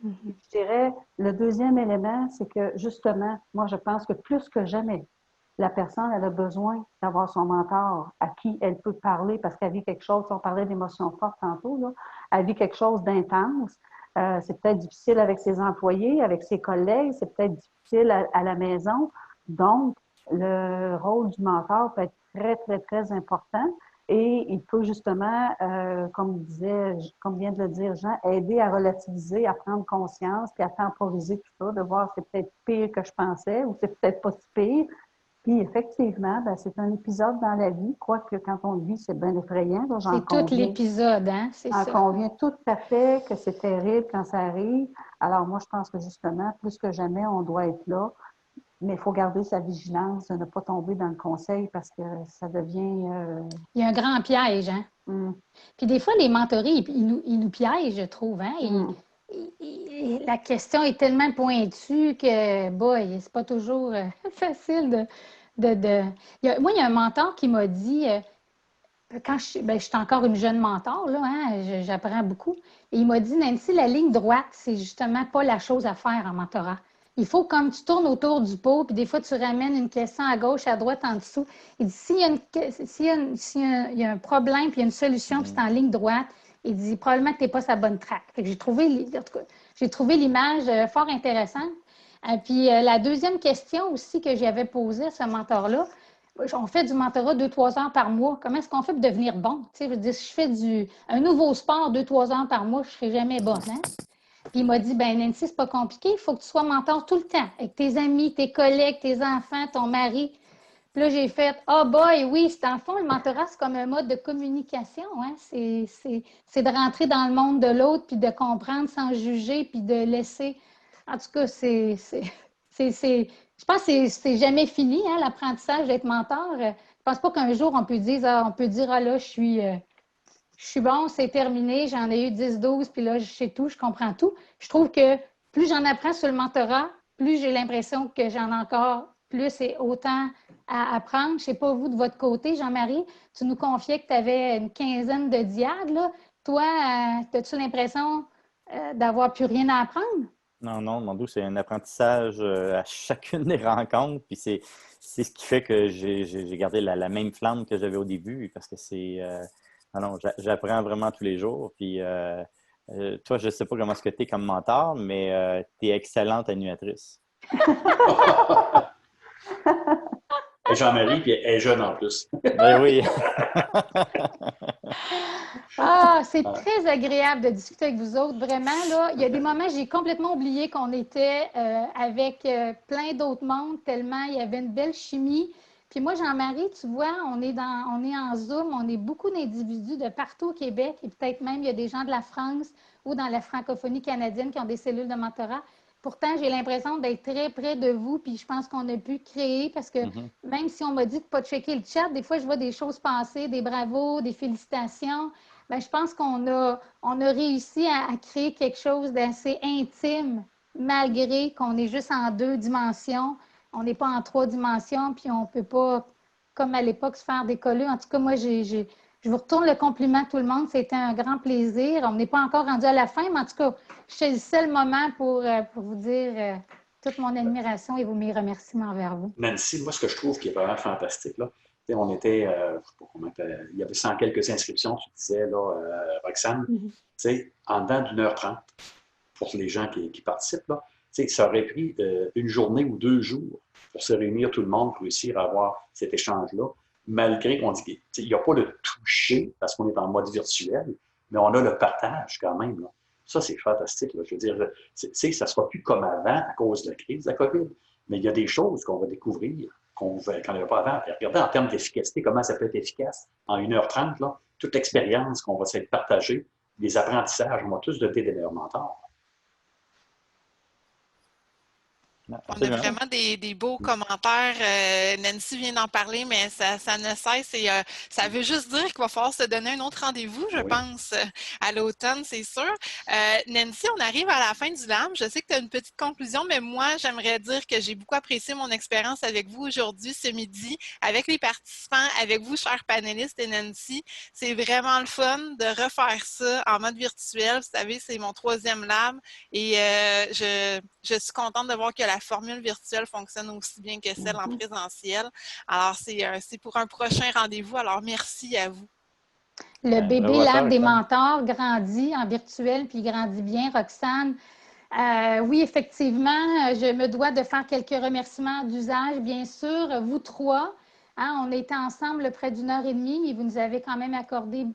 Je dirais, le deuxième élément, c'est que justement, moi, je pense que plus que jamais, la personne, elle a besoin d'avoir son mentor à qui elle peut parler parce qu'elle vit quelque chose, on parlait d'émotions fortes tantôt, là, elle vit quelque chose d'intense. C'est peut-être difficile avec ses employés, avec ses collègues, c'est peut-être difficile à la maison. Donc, le rôle du mentor peut être très, très, très important. Et il peut justement, comme vient de le dire Jean, aider à relativiser, à prendre conscience, puis à temporiser tout ça, de voir c'est peut-être pire que je pensais ou c'est peut-être pas si pire. Puis effectivement, c'est un épisode dans la vie, quoique quand on le vit, c'est bien effrayant. C'est tout l'épisode, hein? C'est ça. On convient tout à fait que c'est terrible quand ça arrive. Alors moi, je pense que justement, plus que jamais, on doit être là. Mais il faut garder sa vigilance de ne pas tomber dans le conseil parce que ça devient... Il y a un grand piège, hein? Puis des fois, les mentorés, ils nous piègent, je trouve, hein? La question est tellement pointue que, boy, c'est pas toujours facile Moi, il y a un mentor qui m'a dit... quand je suis encore une jeune mentor, là, hein, j'apprends beaucoup. Et il m'a dit, Nancy, la ligne droite, c'est justement pas la chose à faire en mentorat. Il faut, comme tu tournes autour du pot, puis des fois, tu ramènes une question à gauche, à droite, en dessous. Il dit, s'il y a un problème, puis il y a une solution, puis c'est en ligne droite, il dit, probablement que tu n'es pas sa bonne track. Fait que j'ai trouvé l'image fort intéressante. Puis la deuxième question aussi que j'avais posée à ce mentor-là, on fait du mentorat 2-3 heures par mois. Comment est-ce qu'on fait pour devenir bon? Tu sais, je veux dire, si je fais un nouveau sport 2-3 heures par mois, je ne serai jamais bonne. Hein? Puis il m'a dit, ben Nancy, c'est pas compliqué, il faut que tu sois mentor tout le temps, avec tes amis, tes collègues, tes enfants, ton mari. Puis là, j'ai fait, ah boy, oui, c'est en fond, le mentorat, c'est comme un mode de communication. Hein? C'est de rentrer dans le monde de l'autre, puis de comprendre sans juger, puis de laisser. En tout cas, je pense que c'est jamais fini, hein, l'apprentissage d'être mentor. Je pense pas qu'un jour, on peut dire, ah là, je suis bon, c'est terminé, j'en ai eu 10, 12, puis là, je sais tout, je comprends tout. Je trouve que plus j'en apprends sur le mentorat, plus j'ai l'impression que j'en ai encore plus et autant à apprendre. Je ne sais pas, vous, de votre côté, Jean-Marie, tu nous confiais que tu avais une quinzaine de diades, là. Toi, as-tu l'impression d'avoir plus rien à apprendre? Non, non, mon doux, c'est un apprentissage à chacune des rencontres. Puis c'est ce qui fait que j'ai gardé la même flamme que j'avais au début parce que j'apprends vraiment tous les jours. Puis toi, je ne sais pas comment est-ce que tu es comme mentor, mais tu es excellente animatrice. Jean-Marie, puis elle est jeune en plus. Ben oui. Ah, c'est très agréable de discuter avec vous autres. Vraiment, là, il y a des moments, j'ai complètement oublié qu'on était avec plein d'autres mondes, tellement il y avait une belle chimie. Puis moi, Jean-Marie, tu vois, on est en Zoom, on est beaucoup d'individus de partout au Québec et peut-être même il y a des gens de la France ou dans la francophonie canadienne qui ont des cellules de mentorat. Pourtant, j'ai l'impression d'être très près de vous, puis je pense qu'on a pu créer, parce que même si on m'a dit de ne pas checker le chat, des fois, je vois des choses passer, des bravos, des félicitations. Bien, je pense qu'on a réussi à créer quelque chose d'assez intime, malgré qu'on est juste en 2 dimensions. On n'est pas en 3 dimensions, puis on ne peut pas, comme à l'époque, se faire décoller. En tout cas, moi, je vous retourne le compliment à tout le monde. C'était un grand plaisir. On n'est pas encore rendu à la fin, mais en tout cas, je saisissais le moment pour vous dire toute mon admiration et mes remerciements envers vous. Nancy, moi, ce que je trouve qui est vraiment fantastique, là, on était, il y avait 100 quelques inscriptions, tu disais, là, Roxane, en dedans d'1h30 pour les gens qui participent, là, ça aurait pris une journée ou 2 jours pour se réunir tout le monde pour réussir à avoir cet échange-là, malgré qu'on dit qu'il n'y a pas de toucher parce qu'on est en mode virtuel, mais on a le partage quand même. Là. Ça, c'est fantastique. Là. Je veux dire, ça ne sera plus comme avant à cause de la crise de la COVID, mais il y a des choses qu'on va découvrir qu'on n'avait pas avant. Regardez en termes d'efficacité, comment ça peut être efficace. En 1h30, là, toute l'expérience qu'on va se partager, les apprentissages, on va tous donner des meilleurs mentors. On a vraiment des beaux commentaires. Nancy vient d'en parler, mais ça ne cesse et ça veut juste dire qu'il va falloir se donner un autre rendez-vous, je pense, à l'automne, c'est sûr. Nancy, on arrive à la fin du LAB. Je sais que tu as une petite conclusion, mais moi, j'aimerais dire que j'ai beaucoup apprécié mon expérience avec vous aujourd'hui, ce midi, avec les participants, avec vous, chers panélistes et Nancy. C'est vraiment le fun de refaire ça en mode virtuel. Vous savez, c'est mon 3e LAB et je suis contente de voir que la formule virtuelle fonctionne aussi bien que celle en présentiel. Alors, c'est pour un prochain rendez-vous. Alors, merci à vous. Le bébé Lab des mentors grandit en virtuel, puis il grandit bien, Roxane. Oui, effectivement, je me dois de faire quelques remerciements d'usage, bien sûr. Vous 3, hein, on était ensemble près d'1h30, mais vous nous avez quand même accordé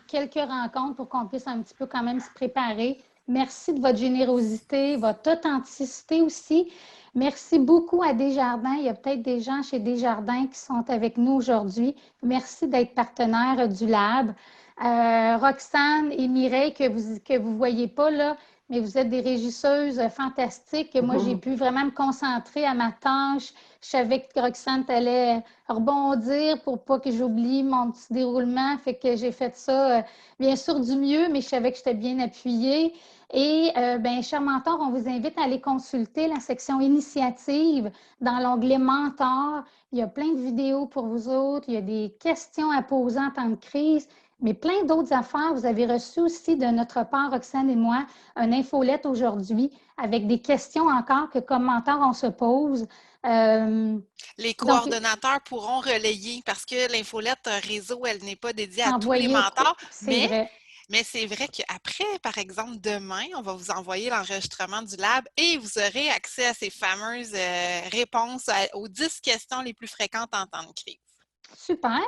quelques rencontres pour qu'on puisse un petit peu quand même se préparer. Merci de votre générosité, votre authenticité aussi. Merci beaucoup à Desjardins. Il y a peut-être des gens chez Desjardins qui sont avec nous aujourd'hui. Merci d'être partenaire du Lab. Roxane et Mireille, que vous voyez pas là, mais vous êtes des régisseuses fantastiques. Moi, j'ai pu vraiment me concentrer à ma tâche. Je savais que Roxane allait rebondir pour pas que j'oublie mon petit déroulement. Fait que j'ai fait ça, bien sûr, du mieux, mais je savais que j'étais bien appuyée. Et, bien, chers mentors, on vous invite à aller consulter la section initiative dans l'onglet mentor. Il y a plein de vidéos pour vous autres. Il y a des questions à poser en temps de crise. Mais plein d'autres affaires. Vous avez reçu aussi de notre part, Roxane et moi, une infolette aujourd'hui avec des questions encore que comme mentor, on se pose. Les coordonnateurs pourront relayer parce que l'infolette réseau, elle n'est pas dédiée à tous les mentors. Mais c'est vrai qu'après, par exemple, demain, on va vous envoyer l'enregistrement du Lab et vous aurez accès à ces fameuses réponses aux 10 questions les plus fréquentes en temps de crise. Super.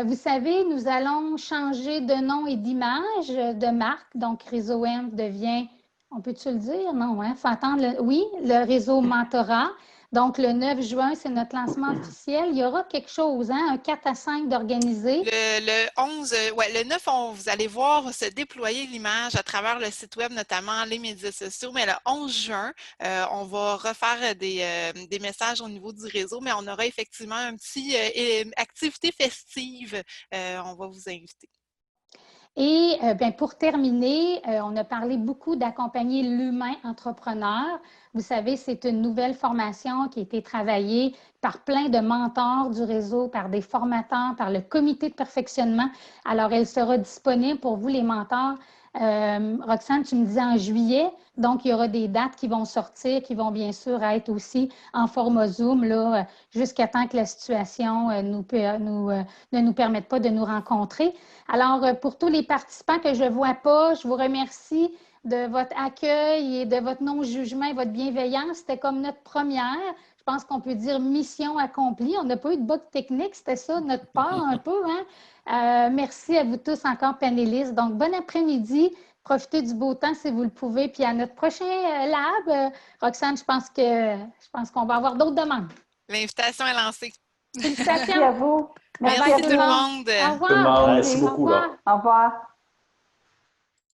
Vous savez, nous allons changer de nom et d'image de marque. Donc, Réseau M devient, on peut-tu le dire? Non, hein? Faut attendre. Oui, le réseau Mentorat. Donc, le 9 juin, c'est notre lancement officiel. Il y aura quelque chose, hein, un 4 à 5 d'organiser. Le 11, le 9, vous allez voir se déployer l'image à travers le site web, notamment les médias sociaux. Mais le 11 juin, on va refaire des messages au niveau du réseau, mais on aura effectivement un petit activité festive. On va vous inviter. Et pour terminer, on a parlé beaucoup d'accompagner l'humain entrepreneur. Vous savez, c'est une nouvelle formation qui a été travaillée par plein de mentors du réseau, par des formateurs, par le comité de perfectionnement. Alors, elle sera disponible pour vous, les mentors. Roxane, tu me disais en juillet, donc il y aura des dates qui vont sortir, qui vont bien sûr être aussi en format Zoom, là, jusqu'à temps que la situation ne nous permette pas de nous rencontrer. Alors, pour tous les participants que je ne vois pas, je vous remercie de votre accueil et de votre non-jugement et votre bienveillance. C'était comme notre première. Je pense qu'on peut dire mission accomplie. On n'a pas eu de bug technique, c'était ça notre part un peu, hein? Merci à vous tous encore, panélistes. Donc, bon après-midi. Profitez du beau temps si vous le pouvez. Puis à notre prochain lab, Roxane, je pense qu'on va avoir d'autres demandes. L'invitation est lancée. Félicitations. Merci à vous. Merci tout le monde. Au revoir. Tout le monde, merci beaucoup. Au revoir.